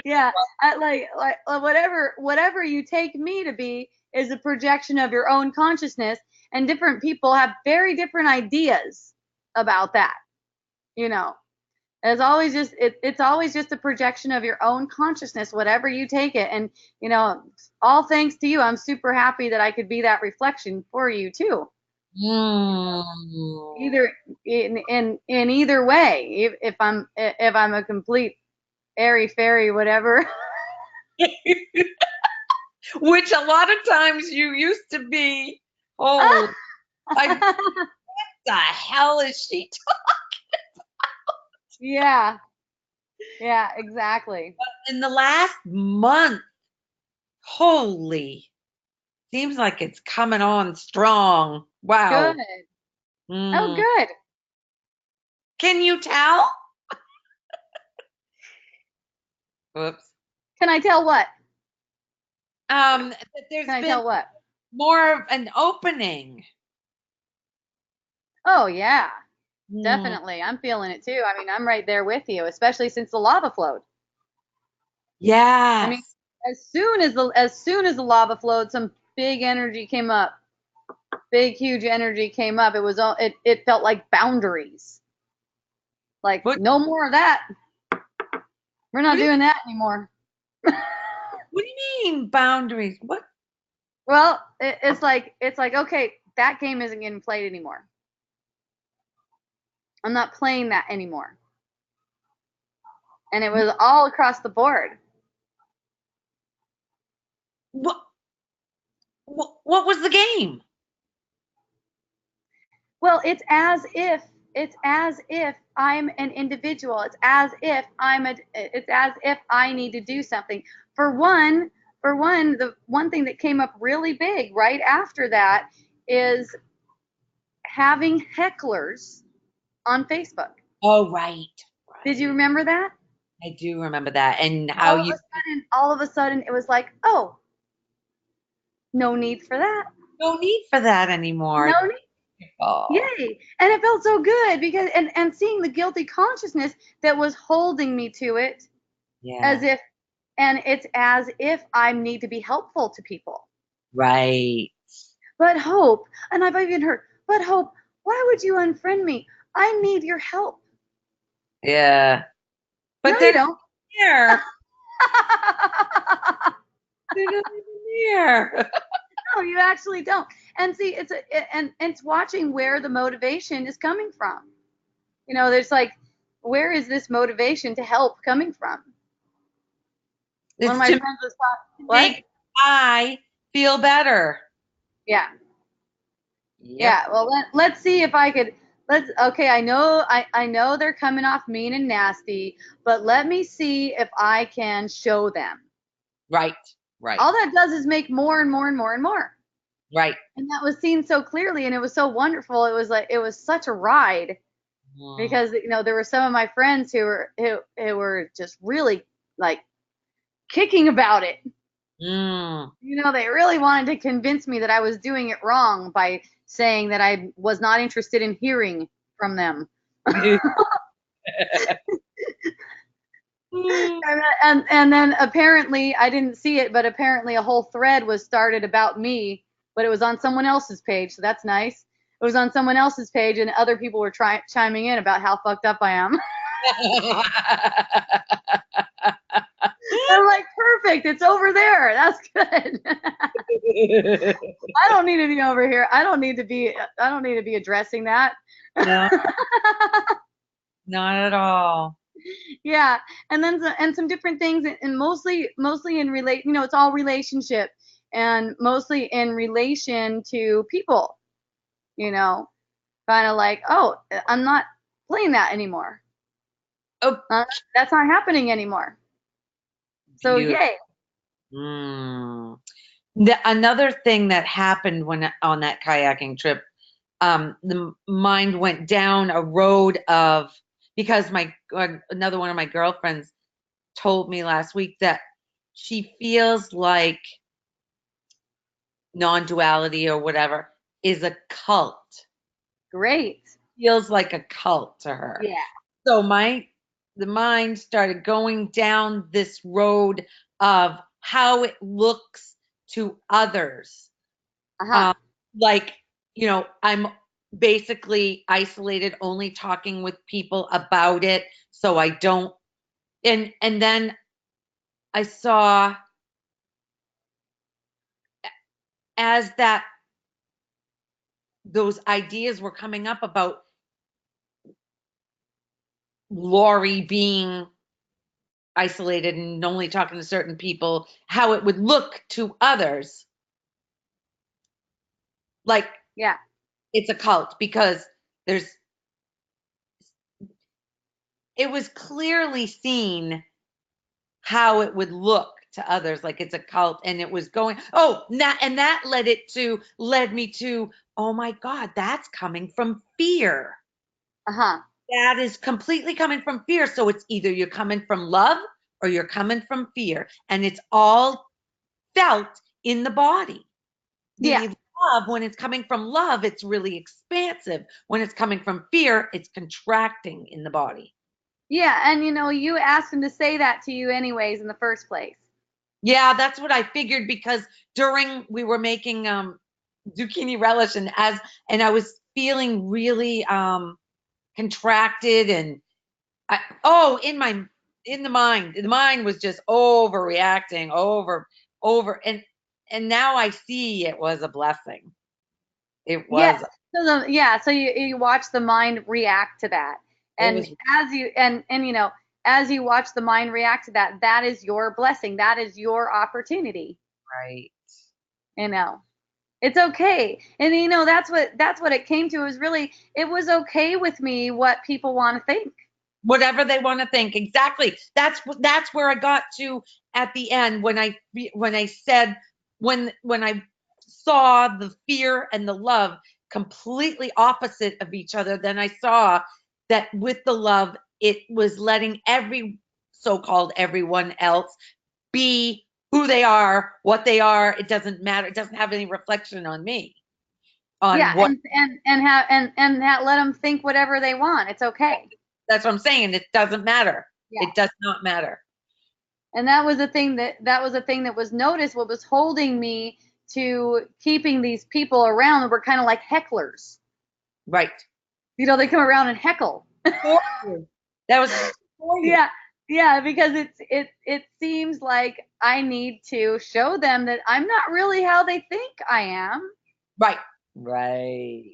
Yeah, like whatever you take me to be is a projection of your own consciousness, and different people have very different ideas about that. You know, it's always just a projection of your own consciousness, whatever you take it. And you know, all thanks to you, I'm super happy that I could be that reflection for you too. Mm. Either in either way, if I'm a complete airy fairy, whatever. Which a lot of times you used to be. Oh, I, the hell is she? Yeah, yeah, exactly. In the last month, holy, seems like it's coming on strong. Good. Wow. Oh, Mm. good. Can you tell? Whoops. Can I tell what? That there's Can I been tell what? more of an opening. Oh, yeah, Mm. definitely. I'm feeling it too. I mean, I'm right there with you, especially since the lava flowed. I mean, Yes. as soon as the lava flowed, some big energy came up. Big, huge energy came up. It felt like boundaries. Like, What no more of that. We're what not do you doing that anymore. what do you mean boundaries? What? Well, it's like okay, that game isn't getting played anymore. I'm not playing that anymore. And it was all across the board. What, what was the game? Well, it's as if I'm an individual. It's as if I need to do something. For one, the one thing that came up really big right after that is having hecklers on Facebook. Oh, right. Did you Right. remember that? I do remember that. And how you All of a sudden, it was like, oh, no need for that. no need for that No anymore. need. Oh, Yay. And it felt so good because, and seeing the guilty consciousness that was holding me to it as yeah. if, and it's as if I need to be helpful to people. Right. But Hope, and I've even heard, but Hope, why would you unfriend me? I need your help. Yeah. No, But they're you not don't. here. They're not even here. No, you actually don't. And see, and it's watching where the motivation is coming from. There's like, where is this motivation to help coming from? One of It's my to friends was talking. What? make I feel better. Yeah, Yep. yeah. Well, let's see if I could. Let's. Okay, I know they're coming off mean and nasty, but let me see if I can show them. Right. Right. All that does is make more and more and more and more. Right. And that was seen so clearly, and it was so wonderful. It was like it was such a ride Mm. because there were some of my friends who were just really like kicking about it. Mm. They really wanted to convince me that I was doing it wrong by saying that I was not interested in hearing from them. And then apparently I didn't see it, but apparently a whole thread was started about me, but it was on someone else's page, so that's nice. It was on someone else's page, and other people were chiming in about how fucked up I am. I'm like, perfect, it's over there. That's good. I don't need to be over here. I don't need to be addressing that. No, not at all. Yeah, and then some different things, and mostly in it's all relationship, and mostly in relation to people. You know, kind of like, oh, I'm not playing that anymore. Oh, That's not happening anymore. So beautiful. yay. Mm. Another thing that happened when on that kayaking trip, the mind went down a road of because my another one of my girlfriends told me last week that she feels like non-duality or whatever is a cult. Great. Feels like a cult to her. Yeah. So the mind started going down this road of how it looks to others. Uh-huh. Um, like, I'm basically isolated, only talking with people about it, so I don't. And then I saw as that those ideas were coming up about Lori being isolated and only talking to certain people, how it would look to others. Like Yeah. it's a cult because there's it was clearly seen how it would look to others like it's a cult and it was going that led me to oh my god, that's coming from fear. Uh-huh. That is completely coming from fear, so it's either you're coming from love or you're coming from fear, and it's all felt in the body. Yeah. The love, when it's coming from love, it's really expansive. When it's coming from fear, it's contracting in the body. Yeah, and you asked him to say that to you anyways in the first place. Yeah, that's what I figured because during we were making zucchini relish and I was feeling really contracted and in the mind was just overreacting over and now I see it was a blessing. It Yeah. was So you watch the mind react to that. it And was as you watch the mind react to that, that is your blessing. That is your opportunity. right. You know. It's okay. And that's what it came to. It was okay with me what people want to think. Whatever they want to think, exactly. That's where I got to at the end when I said when I saw the fear and the love completely opposite of each other. Then I saw that with the love, it was letting so-called everyone else be who they are, what they are. It doesn't matter. It doesn't have any reflection on me, Yeah, on what. and that let them think whatever they want. It's okay. That's what I'm saying. It doesn't matter. Yeah. It does not matter. And that was the thing that was noticed. What was holding me to keeping these people around that were kind of like hecklers. Right. You know, they come around and heckle. For you. That was for you. Yeah, yeah, because it seems like I need to show them that I'm not really how they think I am. Right. Right.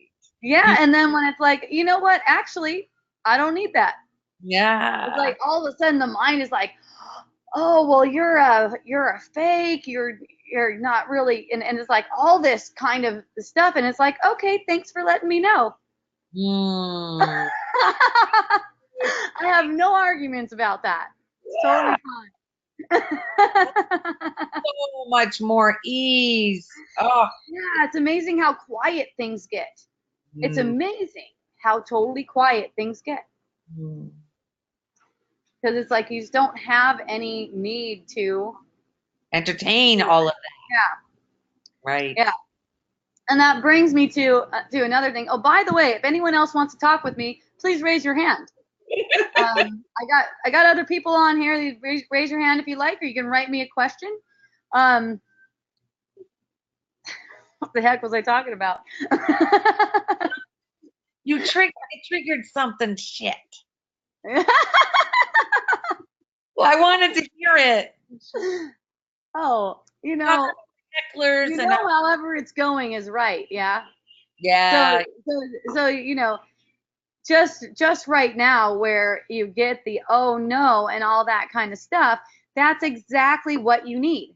Yeah, and then when it's like, you know what? Actually, I don't need that. It's Yeah. like all of a sudden the mind is like, oh well, you're a fake. You're not really, and it's like all this kind of stuff, and it's like, okay, thanks for letting me know. Mm. I have no arguments about that. It's Yeah. totally fine. So much more ease. Oh. Yeah, it's amazing how quiet things get. It's Mm. amazing how totally quiet things get. Mm. Because it's like you just don't have any need to. Entertain all of that. Yeah, Right. yeah. And that brings me to another thing. Oh, by the way, if anyone else wants to talk with me, please raise your hand. I got other people on here. Raise your hand if you like, or you can write me a question. Um, what the heck was I talking about? It triggered something shit. Well, I wanted to hear it. Oh, Talk about hecklers and however it's going is right. Yeah. So, yeah. so just right now where you get the oh no and all that kind of stuff, that's exactly what you need.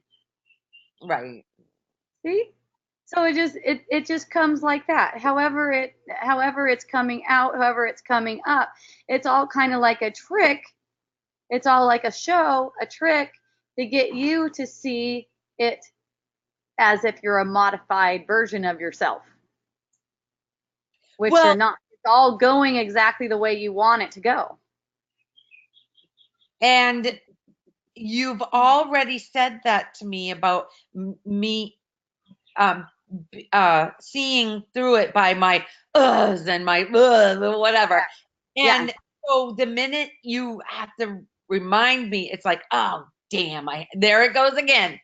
Right. See? So it just comes like that. However it's coming out, however it's coming up, it's all kind of like a trick. It's all like a show, a trick to get you to see it as if you're a modified version of yourself, which you're Well, not. It's all going exactly the way you want it to go. and you've already said that to me about me um seeing through it by my uhs and my whatever. Yeah. And so the minute you have to remind me, it's like, oh damn, I there it goes again.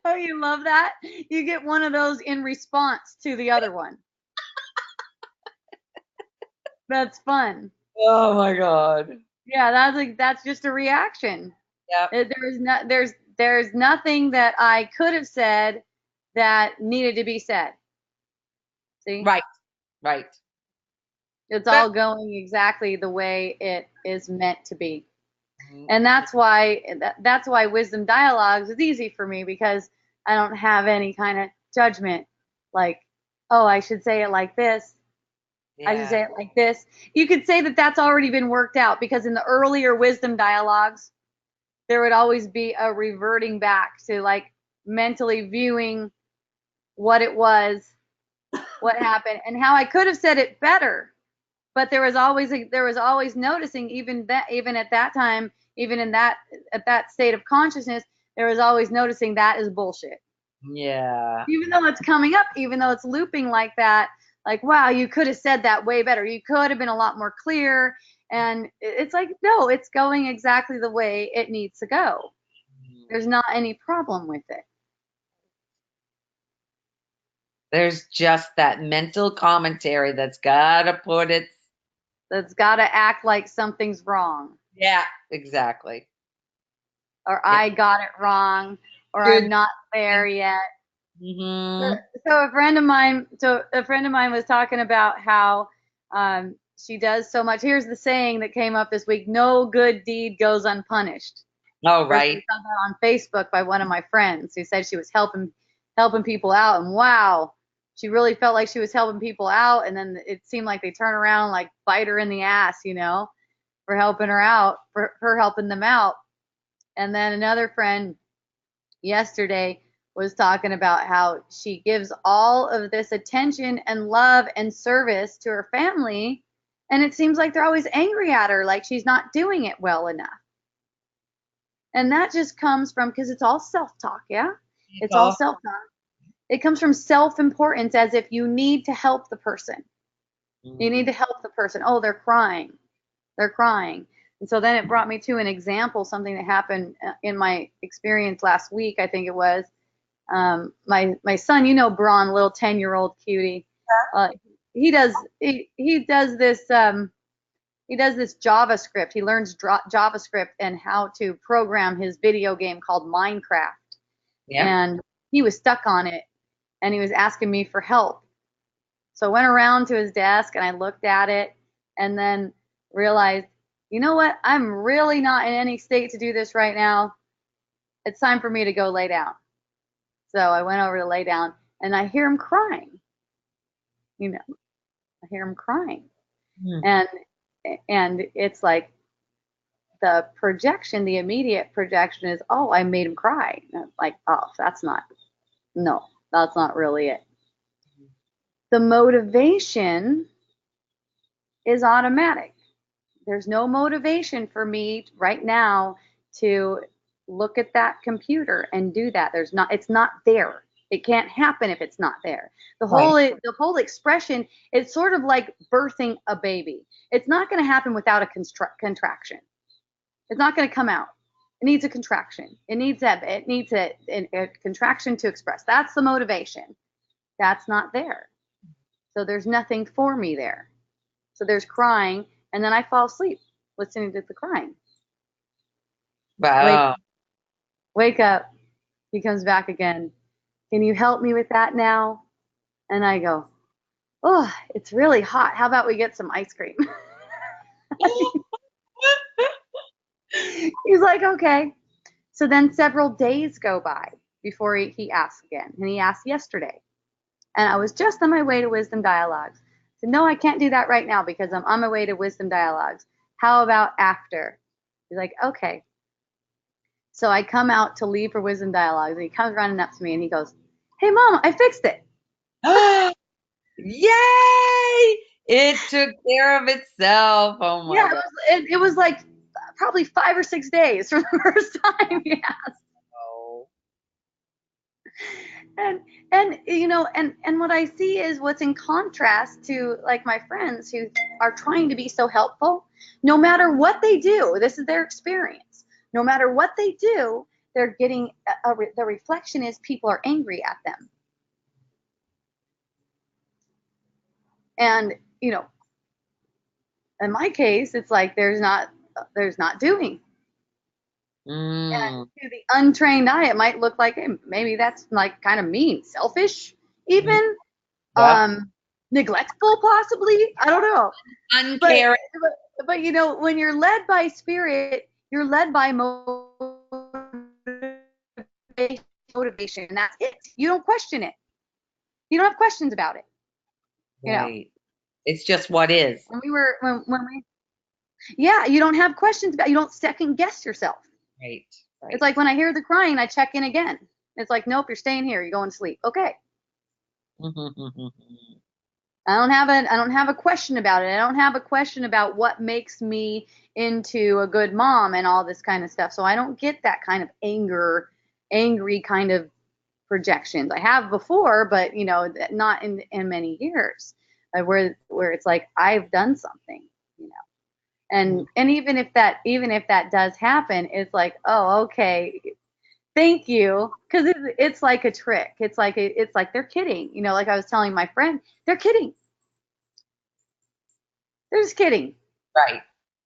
Oh, you love that? You get one of those in response to the other one. That's fun. Oh my god. Yeah, that's just a reaction. Yep. There's nothing that I could have said that needed to be said. See? Right. Right. It's But all going exactly the way it is meant to be. mm, And that's why wisdom dialogues is easy for me because I don't have any kind of judgment like, oh, I should say it like this. I should yeah. say it like this. You could say that that's already been worked out because in the earlier wisdom dialogues, there would always be a reverting back to like mentally viewing what it was, what happened, and how I could have said it better. But there was always noticing even at that time, even in that at that state of consciousness, there was always noticing that is bullshit. Yeah. Even though it's coming up, even though it's looping like that, like wow, you could have said that way better. You could have been a lot more clear. And it's like, no, it's going exactly the way it needs to go. There's not any problem with it. There's just that mental commentary that's gotta put it. That's got to act like something's wrong, Yeah, exactly. or Yeah. I got it wrong, or I'm Good. not there yet. So, Mm-hmm. so a friend of mine was talking about how she does so much. Here's the saying that came up this week: "No good deed goes unpunished." Oh, First, right. I saw that on Facebook by one of my friends who said she was helping people out, and wow, she really felt like she was helping people out, and then it seemed like they turn around like bite her in the ass, for helping her out, for her helping them out. And then another friend yesterday was talking about how she gives all of this attention and love and service to her family, And it seems like they're always angry at her, like she's not doing it well enough. And that just comes from, because it's all self-talk, yeah? It's It's all all. self-talk. It comes from self-importance, as if you need to help the person. You need Mm, to help the person. Oh, they're crying. They're crying. And so then it brought me to an example, something that happened in my experience last week, I think it was. My son, you know, Braun, little 10-year-old cutie. Uh, he does this he does this JavaScript. He learns JavaScript and how to program his video game called Minecraft. yeah. And he was stuck on it, and he was asking me for help. So I went around to his desk and I looked at it, and then realized, you know what? I'm really not in any state to do this right now. It's time for me to go lay down. So I went over to lay down, and I hear him crying. You know, I hear him crying. Mm, And it's like the projection, the immediate projection is, oh, I made him cry. And I'm like, oh, that's not, no, that's not really it. The motivation is automatic. There's no motivation for me right now to look at that computer and do that. There's not, it's not there. It can't happen if it's not there. right. The whole expression, it's sort of like birthing a baby. It's not going to happen without a contraction. It's not going to come out. It needs a contraction. It needs a contraction to express. That's the motivation. That's not there. So there's nothing for me there. So there's crying, and then I fall asleep listening to the crying. Wake Wow. wake up. He comes back again. Can you help me with that now? And I go, oh, it's really hot. How about we get some ice cream? He's like, okay. So then several days go by before he asks again. And he asked yesterday. And I was just on my way to Wisdom Dialogues. I said, no, I can't do that right now because I'm on my way to Wisdom Dialogues. How about after? He's like, okay. So I come out to leave for Wisdom Dialogues, and he comes running up to me and he goes, hey, Mom, I fixed it. Yay! It took care of itself. Oh my Yeah, God. it was like probably 5 or 6 days from the first time he asked. And and what I see is what's in contrast to like my friends who are trying to be so helpful. No matter what they do, this is their experience. No matter what they do, they're getting the reflection is people are angry at them. And in my case, it's like there's not doing. And Mm, to the untrained eye, it might look like, hey, maybe that's like kind of mean, selfish, mm, even yep. neglectful, possibly. I don't know. But, Uncaring. but when you're led by spirit, you're led by motivation, and that's it. You don't question it. You don't have questions about it. You know, Right. It's just what is. when we yeah, you don't have questions about. You don't second guess yourself. Right. It's Right. like when I hear the crying, I check in again. It's like, nope, you're staying here. You're going to sleep. Okay. I don't have a question about it. I don't have a question about what makes me into a good mom and all this kind of stuff. So I don't get that kind of angry kind of projections. I have before, but not in many years, where it's like I've done something, you know. And even if that does happen, it's like, oh, okay, thank you, because it's like a trick. It's like they're kidding. Like I was telling my friend, they're kidding. They're just kidding. Right.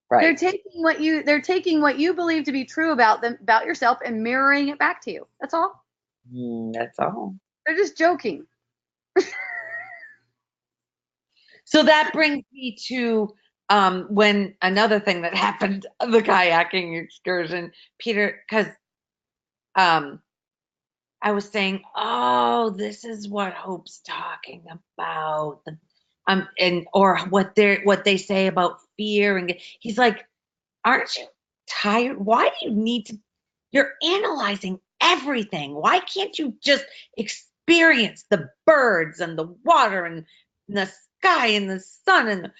They're Right. taking what you believe to be true about yourself and mirroring it back to you. That's all. That's all. They're just joking. So that brings me to when another thing that happened, the kayaking excursion, Peter, because um I was saying, oh, this is what Hope's talking about. And or what they say about fear. And he's like, aren't you tired? Why do you need to? You're analyzing everything. Why can't you just experience the birds and the water and the sky and the sun and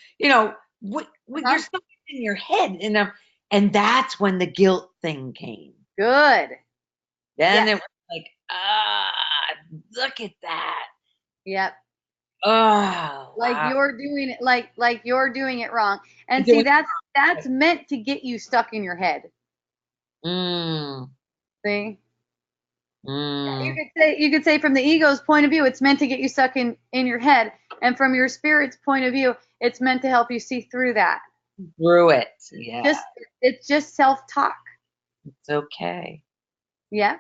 what you're Huh? stuck in your head, and that's when the guilt thing came. Good. Then it Yes. was like, look at that. Yep. Oh, Like wow. you're doing it, like you're doing it wrong. And see, Doing that's meant to get you stuck in your head. mm, See? mm, You could say from the ego's point of view, it's meant to get you stuck in your head, and from your spirit's point of view, it's meant to help you see through that. through it. Yeah, Just it's just self-talk. it's okay. Yeah,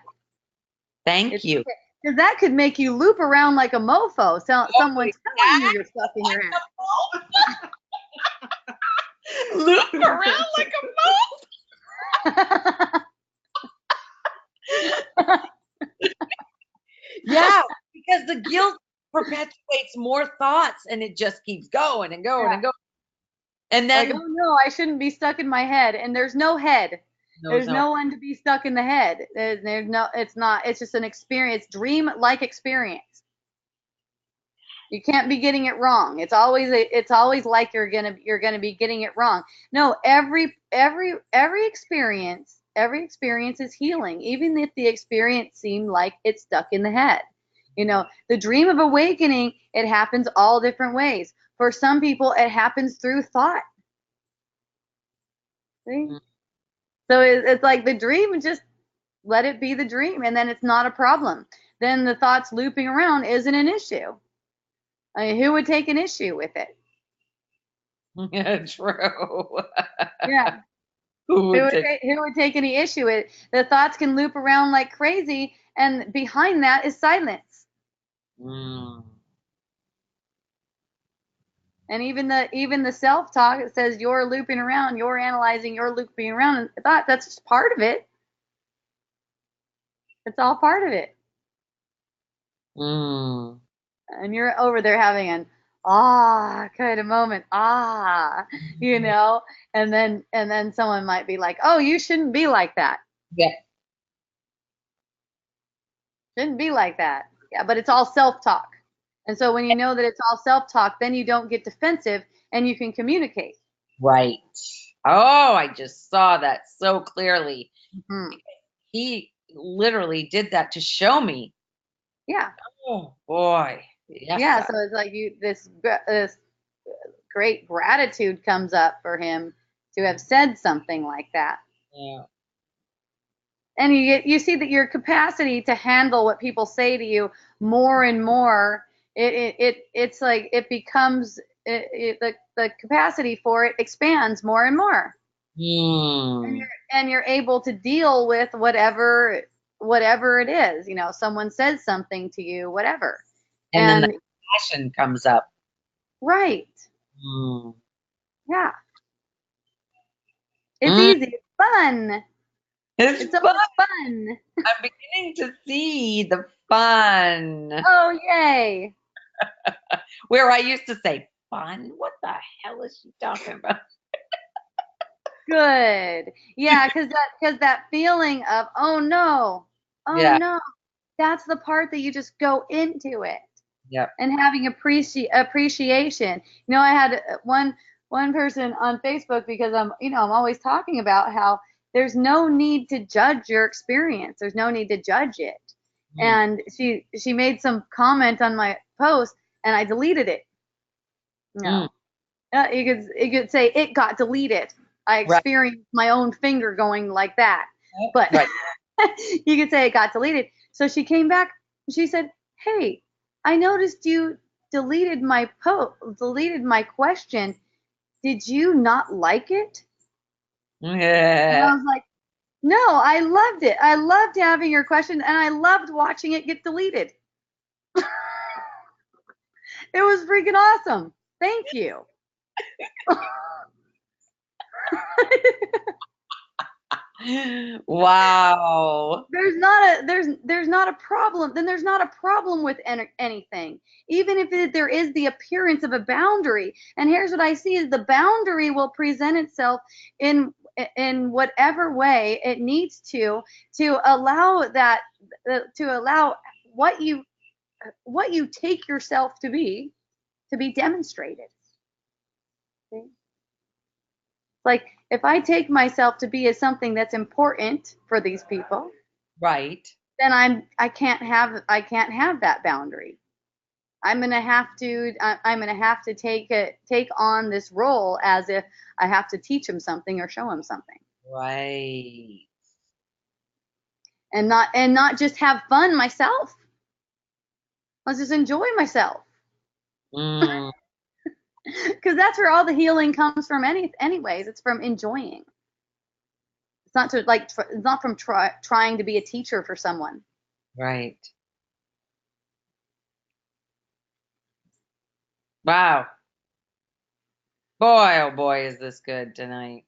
Thank it's you. okay. Because that could make you loop around like a mofo. So Oh, someone telling you you're stuck in your head. loop around like a yeah, because the guilt perpetuates more thoughts and it just keeps going and going Yeah. and going. And Like, then oh no, I shouldn't be stuck in my head. And there's no head. there's There's no no one to be stuck in the head. There's no, it's not, it's just an experience, dream like experience. You can't be getting it wrong. It's always like you're gonna be getting it wrong. No, every experience is healing, even if the experience seemed like it's stuck in the head. You know, the dream of awakening, it happens all different ways. For some people, it happens through thought. See? mm, So it's like the dream, just let it be the dream, and then it's not a problem. Then the thoughts looping around isn't an issue. I mean, who would take an issue with it? yeah, true. Yeah. Who would take Who would take any issue with it? The thoughts can loop around like crazy, and behind that is silence. mm, And even the self talk that says you're looping around, you're analyzing, you're looping around, and thought that's just part of it. It's all part of it. mm. And you're over there having an kind of moment, you know, and then someone might be like, oh, you shouldn't be like that. Yeah, Shouldn't be like that. Yeah, but it's all self-talk. And so when you know that it's all self-talk, then you don't get defensive and you can communicate. right. Oh, I just saw that so clearly. Hmm. He literally did that to show me. Yeah. Oh boy. Yes. Yeah, so it's like this great gratitude comes up for him to have said something like that. Yeah. And you see that your capacity to handle what people say to you more and more, it's like it becomes the capacity for it expands more and more. and Hmm. you're and you're able to deal with whatever it is. Someone says something to you, whatever. And then the And passion comes up. right. Hmm. Yeah, it's Mm. easy, it's fun, It's it's fun. always fun. I'm beginning to see the fun. Oh, yay. Where I used to say, fun? What the hell is she talking about? Good. Yeah, because that feeling of oh Yeah. no, that's the part that you just go into it. Yep. And having appreciation. I had one person on Facebook, because I'm always talking about how there's no need to judge your experience. There's no need to judge it. Mm. And she made some comment on my post, and I deleted it. Mm. No, you could say it got deleted. I Right. experienced my own finger going like that, but Right. you could say it got deleted. So she came back. She said, "Hey, I noticed you deleted my question. Did you not like it?" And I Yeah. was like, "No, I loved it. I loved having your question, and I loved watching it get deleted. It was freaking awesome. Thank you." Wow. There's not a problem. Then there's not a problem with anything, even if there is the appearance of a boundary. And here's what I see: is the boundary will present itself in in whatever way it needs to allow what you take yourself to be demonstrated. See? Like if I take myself to be as something that's important for these people, Right. then I can't have that boundary. I'm gonna have to take on this role as if I have to teach him something or show him something, Right. and not just have fun myself. Let's just enjoy myself, Mm, because that's where all the healing comes from. Anyways, it's from enjoying. It's not to like it's not from trying to be a teacher for someone. right. Wow. Boy, oh boy, is this good tonight.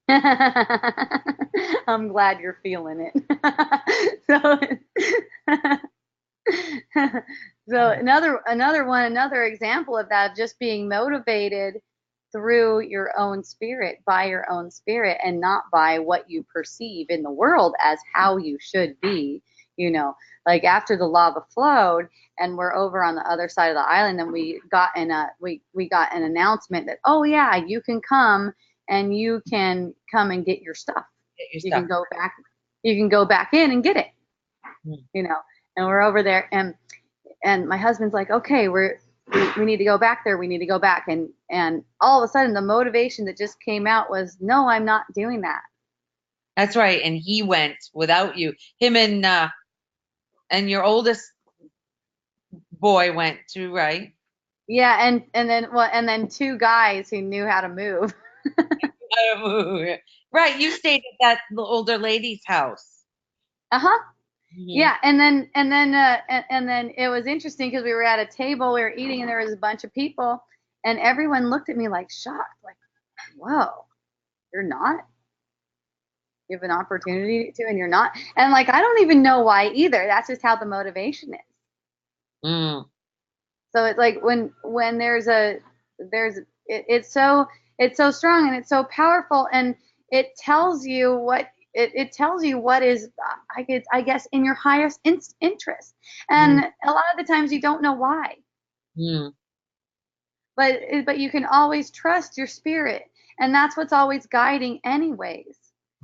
I'm glad you're feeling it. So so another example of that, of just being motivated through your own spirit, by your own spirit, and not by what you perceive in the world as how you should be. You know, like after the lava flowed and we're over on the other side of the island, and we got an announcement that, oh yeah, you can come and you can come and get your stuff. Get your You stuff. can go back. You can go back in and get it. Mm. You know, and we're over there, and my husband's like, okay, we need to go back there. We need to go back. And all of a sudden the motivation that just came out was, no, I'm not doing that. That's right. And he went without you. Him and your oldest boy went too, right? Yeah. And then two guys who knew how to move. Right. You stayed at that older lady's house. Uh-huh. Hmm. Yeah. And then it was interesting because we were at a table, we were eating, and there was a bunch of people, and everyone looked at me like shocked, like, whoa, you're not? You have an opportunity to, and you're not? And like, I don't even know why either. That's just how the motivation is. Mm, So it's like when there's it's so strong and it's so powerful, and it tells you it tells you what is, I guess, in your highest interest. mm, And a lot of the times you don't know why, mm. but you can always trust your spirit, and that's what's always guiding anyways.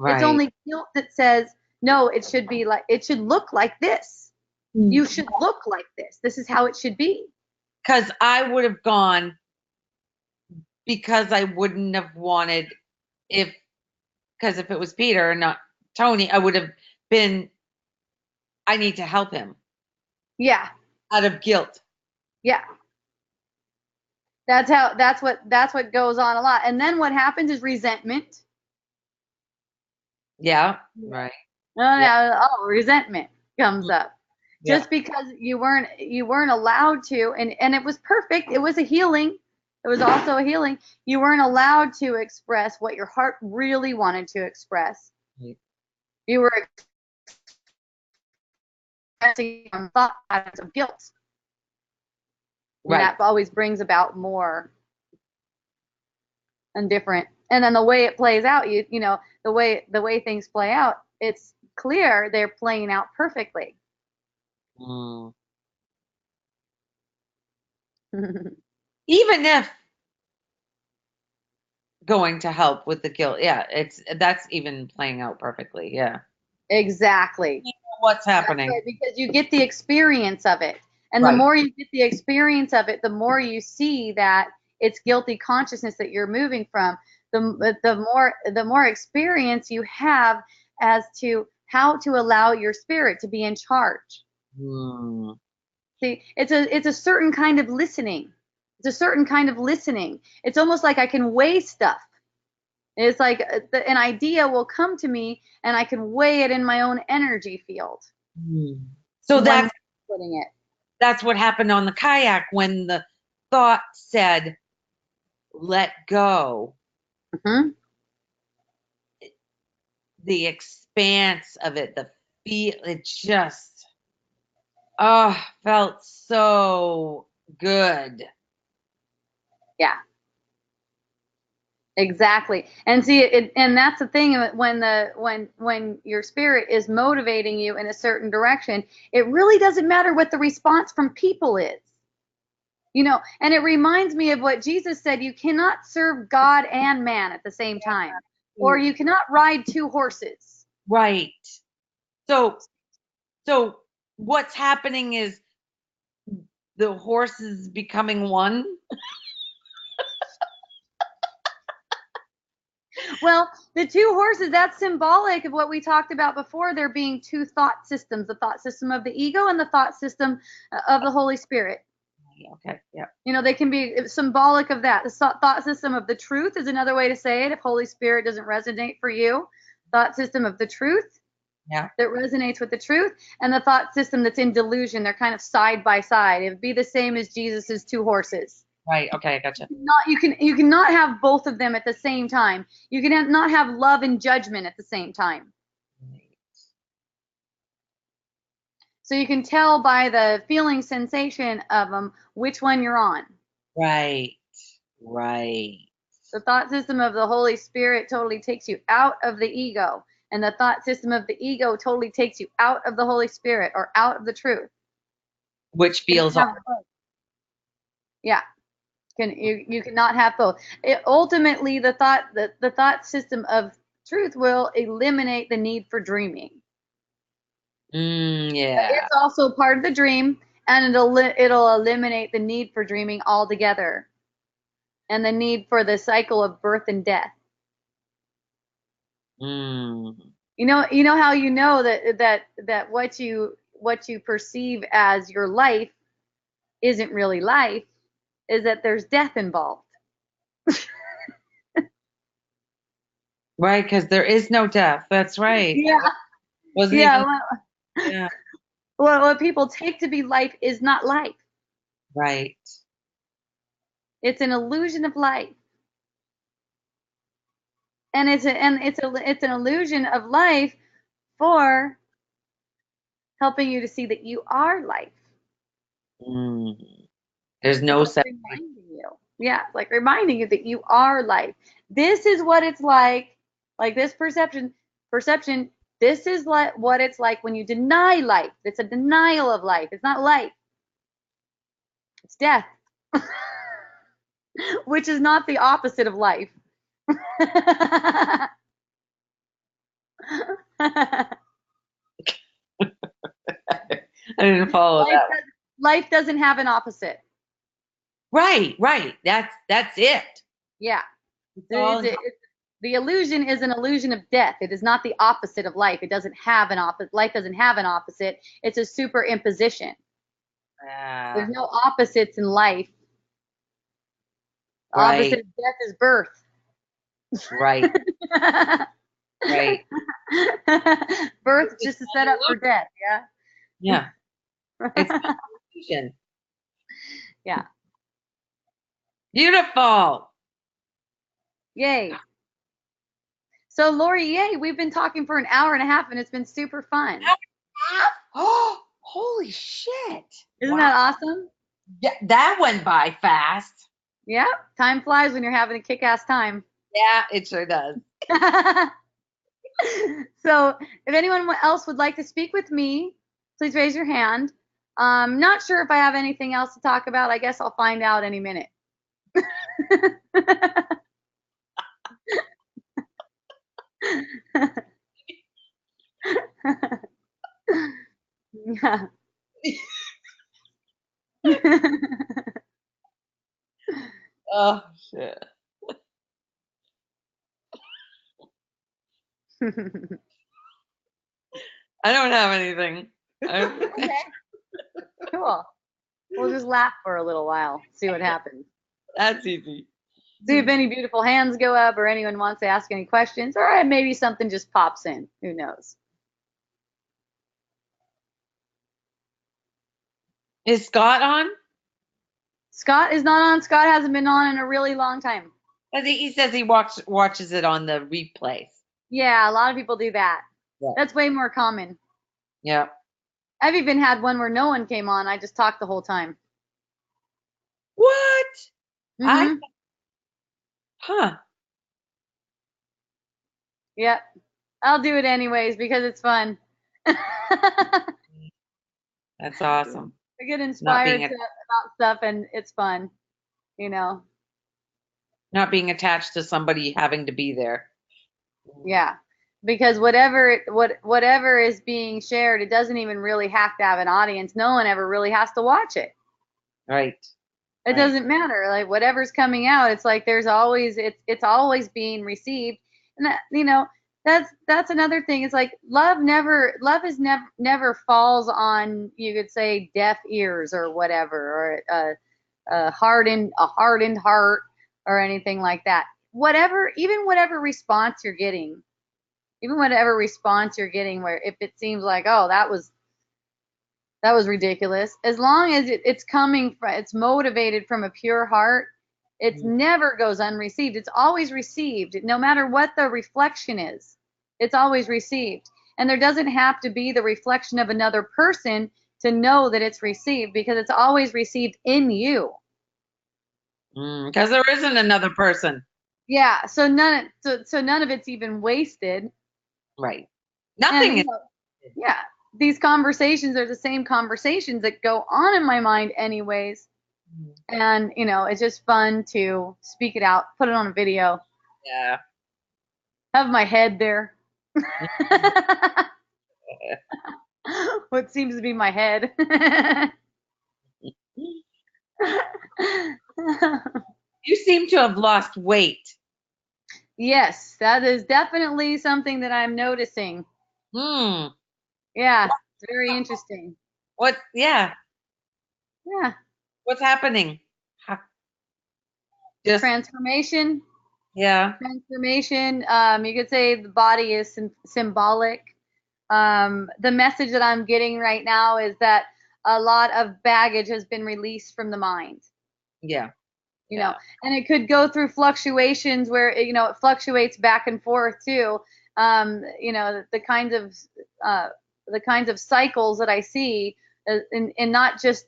It's Right. only guilt that says, no, it should look like this. You should look like this. This is how it should be. Because I would have gone because I wouldn't have wanted if because if it was Peter and not Tony, I would have been I need to help him Yeah. out of guilt. Yeah. That's what goes on a lot. And then what happens is resentment. Yeah. Yeah. Right. Oh, Yeah. yeah, oh, resentment comes Mm, up. yeah. Just because you weren't allowed to, and it was perfect. It was a healing. It was also a healing. You weren't allowed to express what your heart really wanted to express. Right. You were expressing thought patterns of guilt. And Right. that always brings about more and different. And then the way it plays out, you know, the way things play out, it's clear they're playing out perfectly. Mm. Even if going to help with the guilt, yeah, it's that's even playing out perfectly. Yeah. Exactly. You know what's That's happening. right, because you get the experience of it. And the Right. more you get the experience of it, the more you see that it's guilty consciousness that you're moving from. The more experience you have as to how to allow your spirit to be in charge. Mm. See, it's a certain kind of listening. It's a certain kind of listening. It's almost like I can weigh stuff. It's like an idea will come to me and I can weigh it in my own energy field. Mm. So One way of putting it. that's what happened on the kayak when the thought said, let go. Hmm. The expanse of it, the feel, it just, oh, felt so good. Yeah, exactly. And see, and that's the thing, when your spirit is motivating you in a certain direction, it really doesn't matter what the response from people is. And it reminds me of what Jesus said, you cannot serve God and man at the same time, or you cannot ride two horses. Right. So what's happening is the horse is becoming one. Well, the two horses, that's symbolic of what we talked about before. There being two thought systems, the thought system of the ego and the thought system of the Holy Spirit. Okay. Yeah. They can be symbolic of that. The thought system of the truth is another way to say it. If Holy Spirit doesn't resonate for you, thought system of the truth Yeah. that resonates with the truth, and the thought system that's in delusion. They're kind of side by side. It would be the same as Jesus's two horses. Right. Okay. I gotcha. You cannot have both of them at the same time. You can not have love and judgment at the same time. So you can tell by the feeling sensation of them which one you're on. Right. Right. The thought system of the Holy Spirit totally takes you out of the ego, and the thought system of the ego totally takes you out of the Holy Spirit or out of the truth. Which feels awesome. Yeah. You cannot have both. Ultimately, the thought system of truth will eliminate the need for dreaming. Yeah. It's also part of the dream, and it'll eliminate the need for dreaming altogether, and the need for the cycle of birth and death. You know how that what you perceive as your life isn't really life, is that there's death involved. Right, because there is no death. That's right. Yeah. Wasn't Yeah. even. Yeah. What people take to be life is not life. Right. It's an illusion of life. And it's an illusion of life for helping you to see that you are life. There's no It's like reminding you. Yeah, like reminding you that you are life. This is what it's like this perception. This is what it's like when you deny life. It's a denial of life. It's not life. It's death. Which is not the opposite of life. I didn't follow that. Life doesn't have an opposite. Right. That's it. Yeah. The illusion is an illusion of death. It is not the opposite of life. It doesn't have an opposite. Life doesn't have an opposite. It's a superimposition. There's no opposites in life. The opposite of death is birth. Right. Right. Birth just to set up for death. Yeah. Yeah. It's confusion. Yeah. Beautiful. Yay. So Lori, yay, we've been talking for an hour and a half and it's been super fun. Oh, holy shit. Isn't that awesome? Yeah, that went by fast. Yeah, time flies when you're having a kick-ass time. Yeah, it sure does. So if anyone else would like to speak with me, please raise your hand. Not sure if I have anything else to talk about. I guess I'll find out any minute. Yeah. Oh, shit. I don't have anything. Okay. Cool. We'll just laugh for a little while, see what happens. That's easy. See if any beautiful hands go up or anyone wants to ask any questions, or maybe something just pops in. Who knows? Is Scott on? Scott is not on. Scott hasn't been on in a really long time. I think he says he watches it on the replays. Yeah, a lot of people do that. Yeah. That's way more common. Yeah. I've even had one where no one came on. I just talked the whole time. What? Mm-hmm. Huh. Yep. I'll do it anyways because it's fun. That's awesome. I get not inspired being to about stuff, and it's fun, you know. not being attached to somebody having to be there. Yeah, because whatever is being shared, it doesn't even really have to have an audience. No one ever really has to watch it. Right. It Right. doesn't matter. Like whatever's coming out, it's like there's always it's always being received, and that that's another thing. It's like love is never falls on, you could say, deaf ears or whatever, or a hardened heart or anything like that. Whatever response you're getting, even whatever response you're getting, where if it seems like, oh, that was ridiculous, as long as it's motivated from a pure heart, it Mm. never goes unreceived. It's always received, no matter what the reflection is. It's always received, and there doesn't have to be the reflection of another person to know that it's received, because it's always received in you. Because there isn't another person. Yeah, so none of it's even wasted. Right. And Nothing is. yeah, these conversations are the same conversations that go on in my mind anyways. And it's just fun to speak it out, put it on a video, Yeah. have my head there. What seems to be my head. You seem to have lost weight. Yes, that is definitely something that I'm noticing. Hmm. Yeah, it's very interesting. What? Yeah. Yeah, What's happening? Just, transformation. yeah. Transformation. You could say the body is symbolic. The message that I'm getting right now is that a lot of baggage has been released from the mind. Yeah. you know Yeah. and it could go through fluctuations where it fluctuates back and forth too. The kinds of cycles that I see, in not just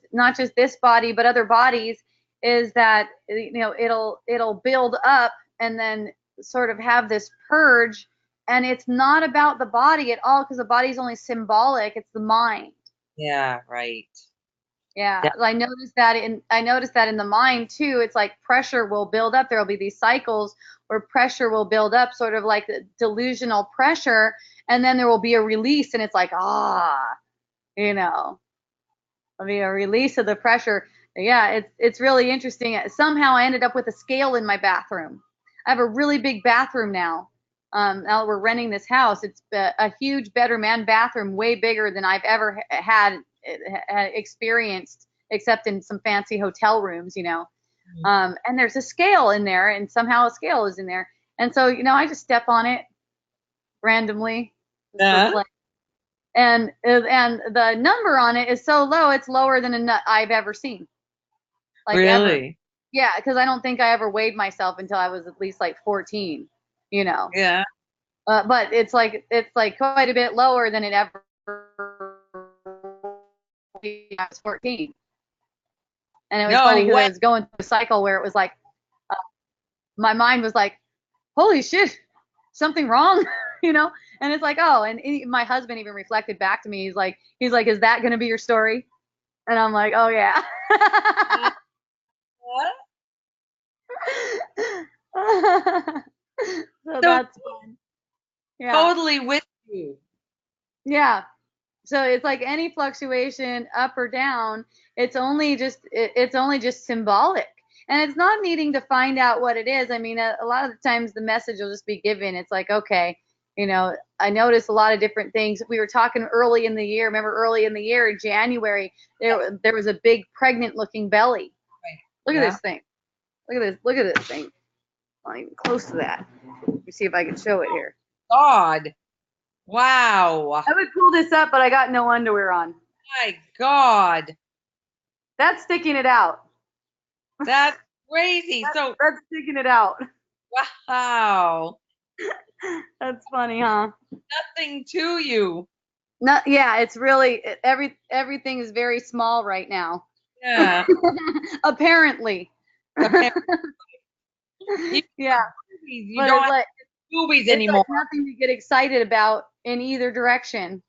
this body but other bodies, is that it'll build up and then sort of have this purge, and it's not about the body at all, because the body's only symbolic. It's the mind. Yeah. Right. Yeah, Yeah. I noticed that in the mind too. It's like pressure will build up. There'll be these cycles where pressure will build up, sort of like the delusional pressure, and then there will be a release, and it's like, you know, there'll be a release of the pressure. Yeah, it's really interesting. Somehow I ended up with a scale in my bathroom. I have a really big bathroom now. Now that we're renting this house, it's a huge bedroom and bathroom, way bigger than I've ever had experienced, except in some fancy hotel rooms. And there's a scale in there, and somehow a scale is in there. And so, I just step on it randomly, just for Yeah. play. And the number on it is so low, it's lower than a nut I've ever seen, like ever. Really? Yeah, because I don't think I ever weighed myself until I was at least like 14, you know. Yeah. But it's like quite a bit lower than it ever was when I was 14. And it was No funny because way. I was going through a cycle where it was like, uh, my mind was like, holy shit, something wrong, you know? And it's like, oh, and my husband even reflected back to me. He's like, is that going to be your story? And I'm like, oh, yeah. So So that's fun. Yeah. totally with you. Yeah. So it's like any fluctuation up or down, it's only just symbolic. And it's not needing to find out what it is. I mean, a lot of the times the message will just be given. It's like, okay, I notice a lot of different things. We were talking early in the year. Remember, early in the year, in January, there was a big pregnant looking belly. Right. Look at Yeah. this thing. Look at this thing. Not even close to that. Let me see if I can show it here. God. Wow. I would pull this up, but I got no underwear on. My God. That's sticking it out. That's crazy. That's, So, that's sticking it out. wow. That's funny, huh? Nothing to you. No, yeah, it's really everything is very small right now. Yeah. Apparently. Apparently, you, Yeah, you but don't it's have like boobies it's like anymore. nothing to get excited about in either direction.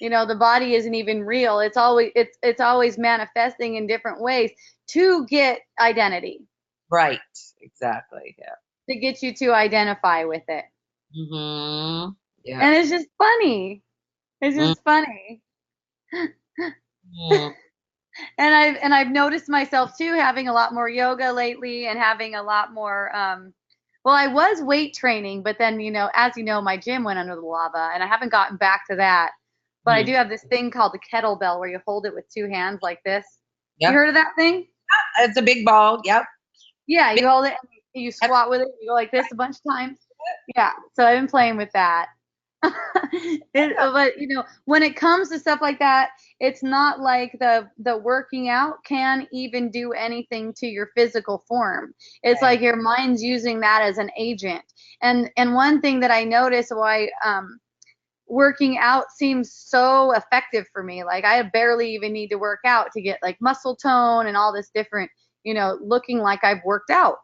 The body isn't even real. It's always manifesting in different ways to get identity, Right. Exactly. Yeah. to get you to identify with it. Yeah. And it's just funny. It's just funny. Mm-hmm. And I've noticed myself too having a lot more yoga lately and having a lot more well, I was weight training, but then, as you know, my gym went under the lava and I haven't gotten back to that. But I do have this thing called the kettlebell where you hold it with two hands like this. You Yep. heard of that thing? It's a big ball. Yep. Yeah, Big, you hold it and you yep. squat with it, you go like this a bunch of times. Yeah, so I've been playing with that. But when it comes to stuff like that, it's not like the working out can even do anything to your physical form. It's Right. like your mind's using that as an agent. And one thing that I notice why working out seems so effective for me. Like I barely even need to work out to get like muscle tone and all this different, looking like I've worked out.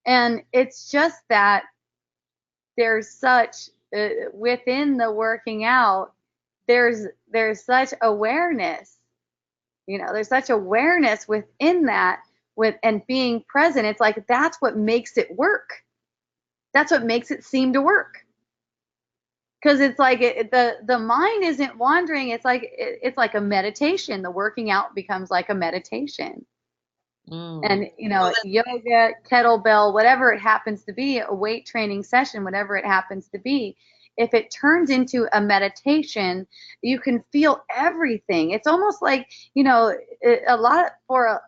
And it's just that there's such within the working out, there's such awareness. There's such awareness within that with and being present. It's like that's what makes it work. That's what makes it seem to work. Because it's like the mind isn't wandering. It's like a meditation. The working out becomes like a meditation. Mm. And yoga, kettlebell, whatever it happens to be, a weight training session, whatever it happens to be, if it turns into a meditation, you can feel everything. It's almost like, a lot for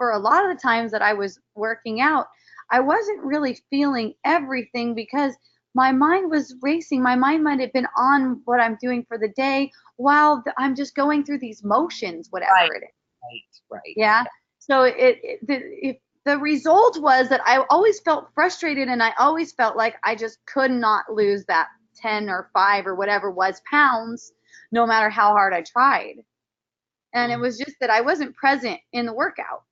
a lot of the times that I was working out, I wasn't really feeling everything because my mind was racing. My mind might have been on what I'm doing for the day while I'm just going through these motions, Right. whatever it is. Right. Yeah. So the result was that I always felt frustrated and I always felt like I just could not lose that 10 or 5 or whatever was pounds, no matter how hard I tried. And it Mm. was just that I wasn't present in the workout.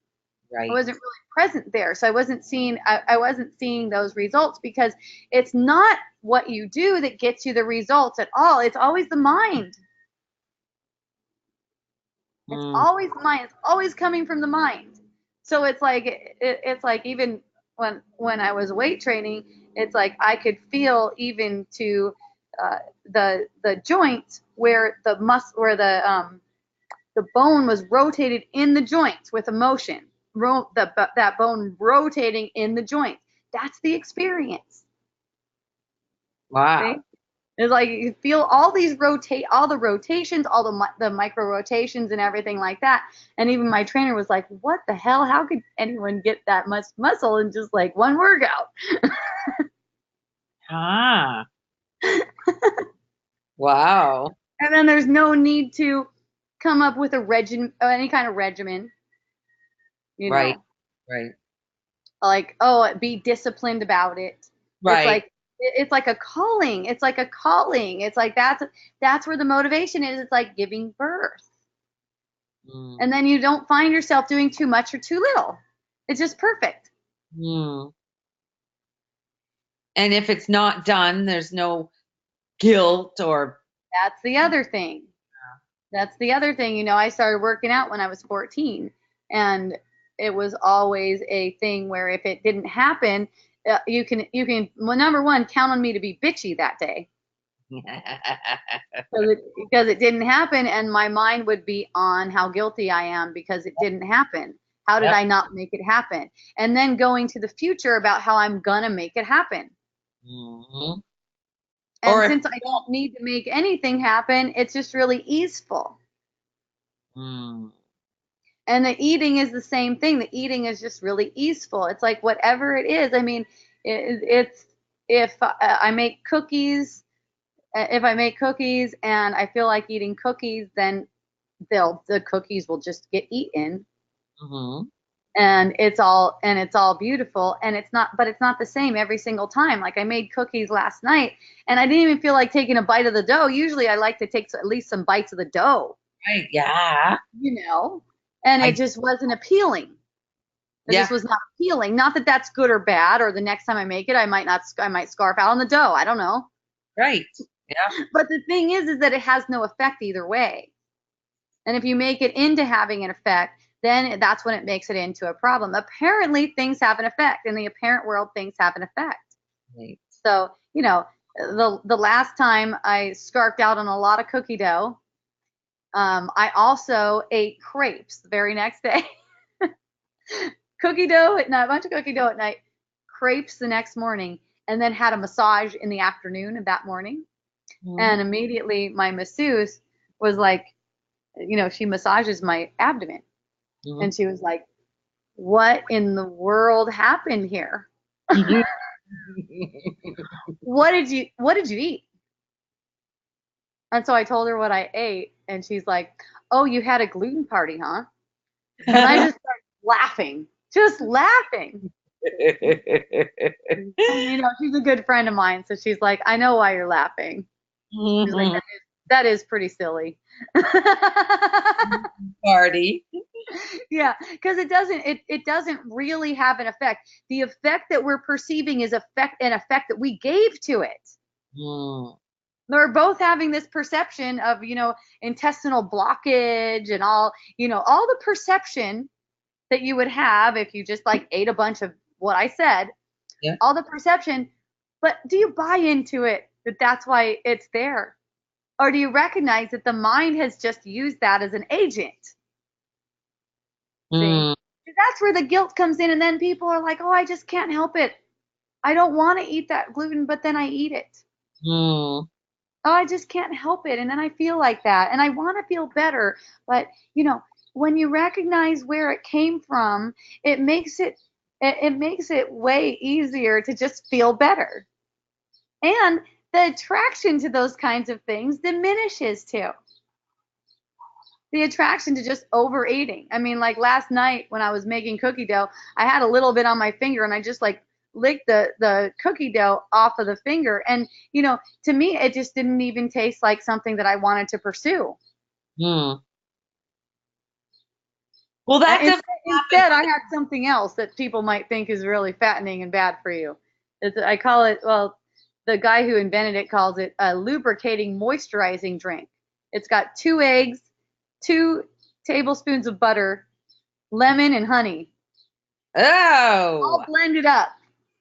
I Right. wasn't really present there. So I wasn't seeing those results because it's not what you do that gets you the results at all. It's always the mind. It's Mm. always the mind. It's always coming from the mind. So it's like even when I was weight training, it's like I could feel even to the joint where the bone was rotated in the joint with emotion. That bone rotating in the joint. That's the experience. Wow. See? It's like you feel all the rotations, all the micro rotations and everything like that. And even my trainer was like, "What the hell? How could anyone get that much muscle in just like one workout?" Ah. Wow. And then there's no need to come up with a regimen, any kind of regimen, you Right. know, Right. like be disciplined about it. It's Right. like it's like a calling. It's like a calling. It's like that's where the motivation is. It's like giving birth. Mm. And then you don't find yourself doing too much or too little. It's just perfect. Mm. And if it's not done, there's no guilt or That's the other thing. That's the other thing. I started working out when I was 14, and it was always a thing where if it didn't happen, well, number one, count on me to be bitchy that day because it didn't happen, and my mind would be on how guilty I am because it didn't happen. How did Yep. I not make it happen? And then going to the future about how I'm gonna make it happen. Mhm. And Or if since I don't need to make anything happen, it's just really easeful. mm, And the eating is the same thing. The eating is just really easeful. It's like whatever it is. I mean, it's if I make cookies, if I make cookies and I feel like eating cookies, then the cookies will just get eaten, mhm. and it's all beautiful. And it's not the same every single time. Like I made cookies last night, and I didn't even feel like taking a bite of the dough. Usually, I like to take at least some bites of the dough, Right. Yeah. you know, and it I just wasn't appealing. It yeah. just was not appealing. Not that that's good or bad, or the next time I make it, I might not, I might scarf out on the dough. I don't know. Right. Yeah. But the thing is that it has no effect either way. And if you make it into having an effect, then that's when it makes it into a problem. Apparently, things have an effect. In the apparent world, things have an effect. Right. So, the last time I scarfed out on a lot of cookie dough, I also ate crepes the very next day. Cookie dough at night, a bunch of cookie dough at night, crepes the next morning, and then had a massage in the afternoon of that morning. Mm-hmm. And immediately my masseuse was like, she massages my abdomen. Mm-hmm. And she was like, what in the world happened here? What did you eat? And so I told her what I ate, and she's like, oh, you had a gluten party, huh? And I just started laughing, just laughing. And she's a good friend of mine, so she's like, I know why you're laughing. She's like, that is pretty silly. Party. Yeah, because it doesn't really have an effect. The effect that we're perceiving is an effect that we gave to it. Mm. They're both having this perception of, intestinal blockage and all the perception that you would have if you just like ate a bunch of what I said, Yeah. all the perception. But do you buy into it that that's why it's there? Or do you recognize that the mind has just used that as an agent? See? Mm. That's where the guilt comes in, and then people are like, oh, I just can't help it. I don't want to eat that gluten, but then I eat it. Mm. Oh, I just can't help it. And then I feel like that. And I want to feel better. But, when you recognize where it came from, it makes it way easier to just feel better. And the attraction to those kinds of things diminishes too. The attraction to just overeating. I mean, like last night when I was making cookie dough, I had a little bit on my finger and I just like licked the cookie dough off of the finger. And, to me, it just didn't even taste like something that I wanted to pursue. Mm. Well, that Instead, definitely happens. I had something else that people might think is really fattening and bad for you. I call it, well, the guy who invented it calls it a lubricating moisturizing drink. It's got 2 eggs, 2 tablespoons of butter, lemon, and honey, all Oh, blended up.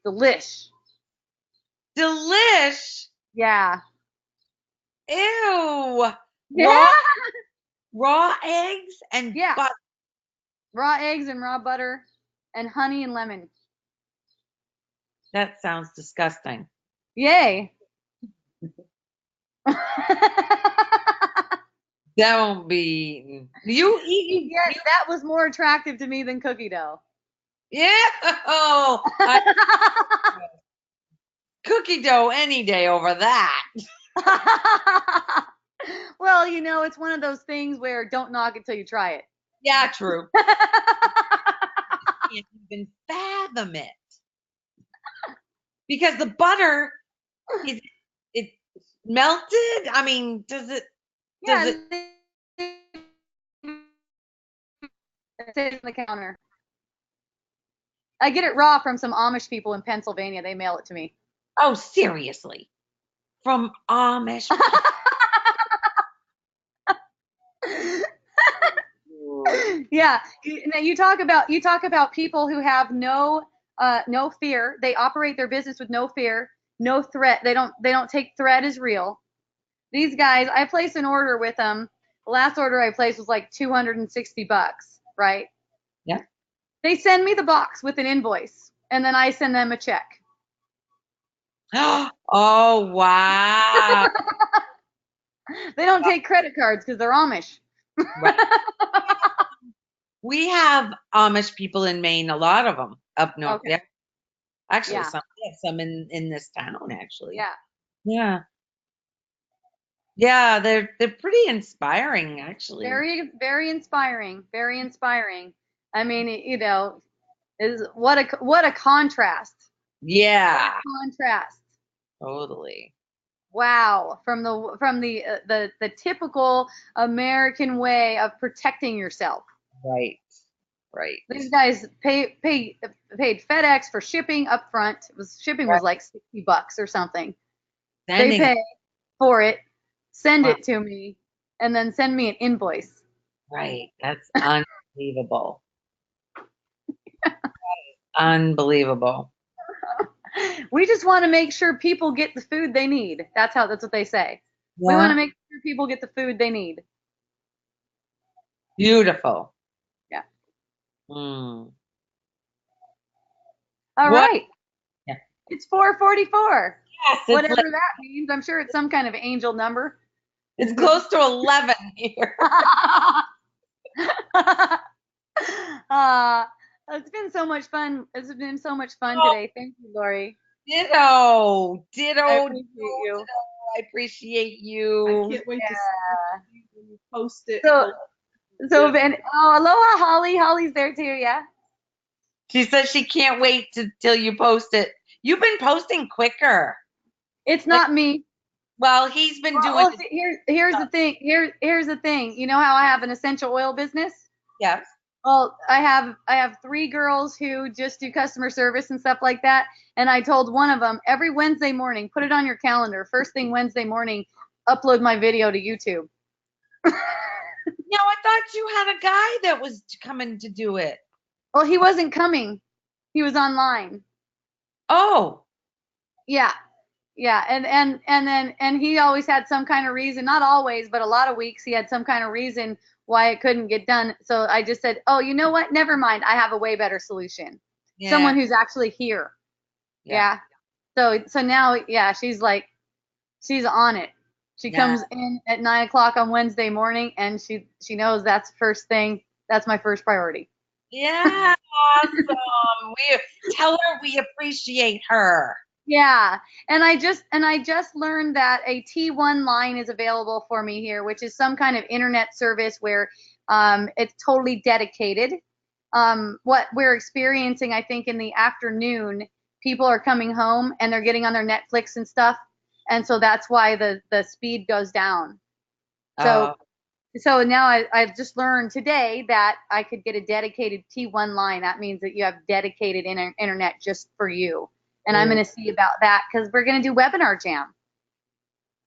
Delish. delish. Yeah. Ew. Yeah. Raw eggs and Yeah. butter. Raw eggs and raw butter and honey and lemon. That sounds disgusting. Yay. Don't be. You eat. Yes, that was more attractive to me than cookie dough. Yeah. Oh, cookie dough any day over that. Well, it's one of those things where don't knock it till you try it. Yeah, true. Can't even fathom it because the butter is it melted. I mean, does it? Does Yeah, it? it sits on the counter. I get it raw from some Amish people in Pennsylvania. They mail it to me. Oh, seriously, from Amish. Yeah, you talk about people who have no fear. They operate their business with no fear, no threat. They don't take threat as real. These guys, I placed an order with them. The last order I placed was like $260, right? Yeah. They send me the box with an invoice, and then I send them a check. Oh, wow. They don't take credit cards because they're Amish. Right. We have Amish people in Maine, a lot of them up north. Okay. Yeah. Actually, Yeah. some in this town, actually. Yeah. Yeah. Yeah, they're pretty inspiring, actually. Very, very inspiring. Very inspiring. I mean, is what a contrast. What a Yeah, contrast. totally. Wow, from the typical American way of protecting yourself. Right. Right. These guys paid FedEx for shipping up front. Shipping Right. was like $60 or something. They Sending pay for it, send Wow. it to me, and then send me an invoice. Right. That's unbelievable. Unbelievable. We just want to make sure people get the food they need. That's what they say. We want Yeah. to make sure people get the food they need. Beautiful. Yeah. Mm. All What? right. Yeah. It's 4:44. Yes, it's like Whatever that means. I'm sure it's some kind of angel number. it's close to 11 here. uh, it's been so much fun. It's been so much fun Oh, today. Thank you, Lori. ditto. Ditto. I Ditto. appreciate you. I appreciate I you. can't wait to see when you post it. So, Yeah. aloha, Holly. Holly's there too. Yeah. She says she can't wait till you post it. You've been posting quicker. It's Like, not me. well, he's been doing Well, see, here's the thing. Here's the thing. You know how I have an essential oil business? yes. Well, I have 3 girls who just do customer service and stuff like that. And I told one of them every Wednesday morning, put it on your calendar. First thing Wednesday morning, upload my video to YouTube. No, I thought you had a guy that was coming to do it. Well, he wasn't coming. He was online. Oh, Yeah. Yeah, and he always had some kind of reason, not always, but a lot of weeks he had some kind of reason why it couldn't get done. So I just said, "Oh, you know what? Never mind. I have a way better solution. yeah, Someone who's actually here." yeah, Yeah. So now, yeah, she's on it. She yeah, comes in at 9 o'clock on Wednesday morning, and she knows that's first thing. That's my first priority. yeah. Awesome. We tell her we appreciate her. Yeah, and I just learned that a T1 line is available for me here, which is some kind of internet service where it's totally dedicated. What we're experiencing, I think, in the afternoon, people are coming home and they're getting on their Netflix and stuff, and so that's why the speed goes down. Oh, So so now I've just learned today that I could get a dedicated T1 line. That means that you have dedicated internet just for you. And I'm oh. going to see about that because we're going to do webinar jam.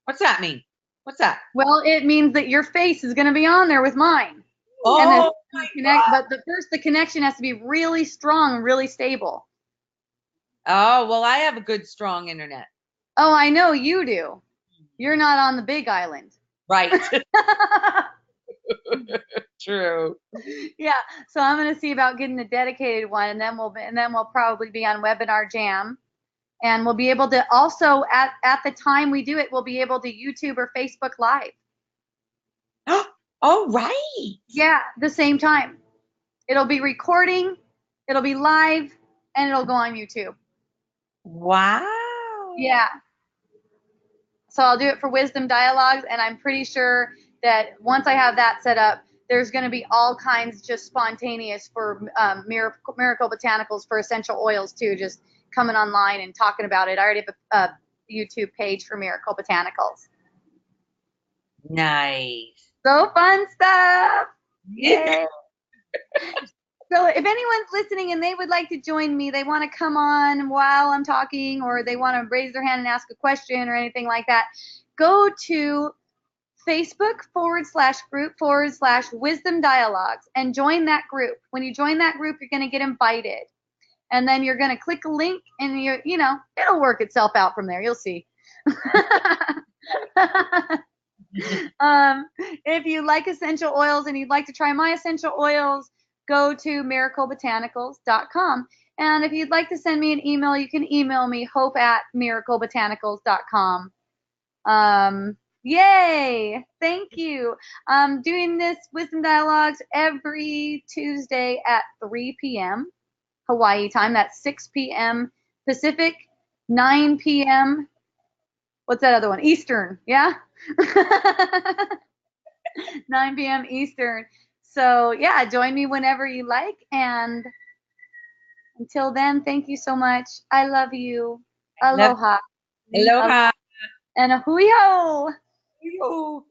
What's that mean? What's that? Well, it means that your face is going to be on there with mine. And Oh my God. but the connection has to be really strong, really stable. Oh, well, I have a good, strong internet. Oh, I know you do. You're not on the big island. Right. True. Yeah, so I'm going to see about getting a dedicated one, and then we'll probably be on webinar jam, and we'll be able to also at the time we do it, we'll be able to YouTube or Facebook Live. Oh, right. Yeah, the same time. It'll be recording, it'll be live, and it'll go on YouTube. Wow. Yeah. So I'll do it for Wisdom Dialogues, and I'm pretty sure that once I have that set up, there's going to be all kinds just spontaneous for Miracle Botanicals for essential oils too, just coming online and talking about it. I already have a YouTube page for Miracle Botanicals. Nice. So fun stuff. Yay. So if anyone's listening and they would like to join me, they want to come on while I'm talking, or they want to raise their hand and ask a question or anything like that, go to Facebook/group/Wisdom Dialogues and join that group. When you join that group, you're going to get invited. And then you're going to click a link and it'll work itself out from there. You'll see. If you like essential oils and you'd like to try my essential oils, go to miraclebotanicals.com. And if you'd like to send me an email, you can email me hope@miraclebotanicals.com. Yay! Thank you. I'm doing this Wisdom Dialogues every Tuesday at 3 p.m. Hawaii time. That's 6 p.m. Pacific, 9 p.m. What's that other one? Eastern, yeah? 9 p.m. Eastern. So, yeah, join me whenever you like. And until then, thank you so much. I love you. Aloha. Aloha. And a hui ho. Yo.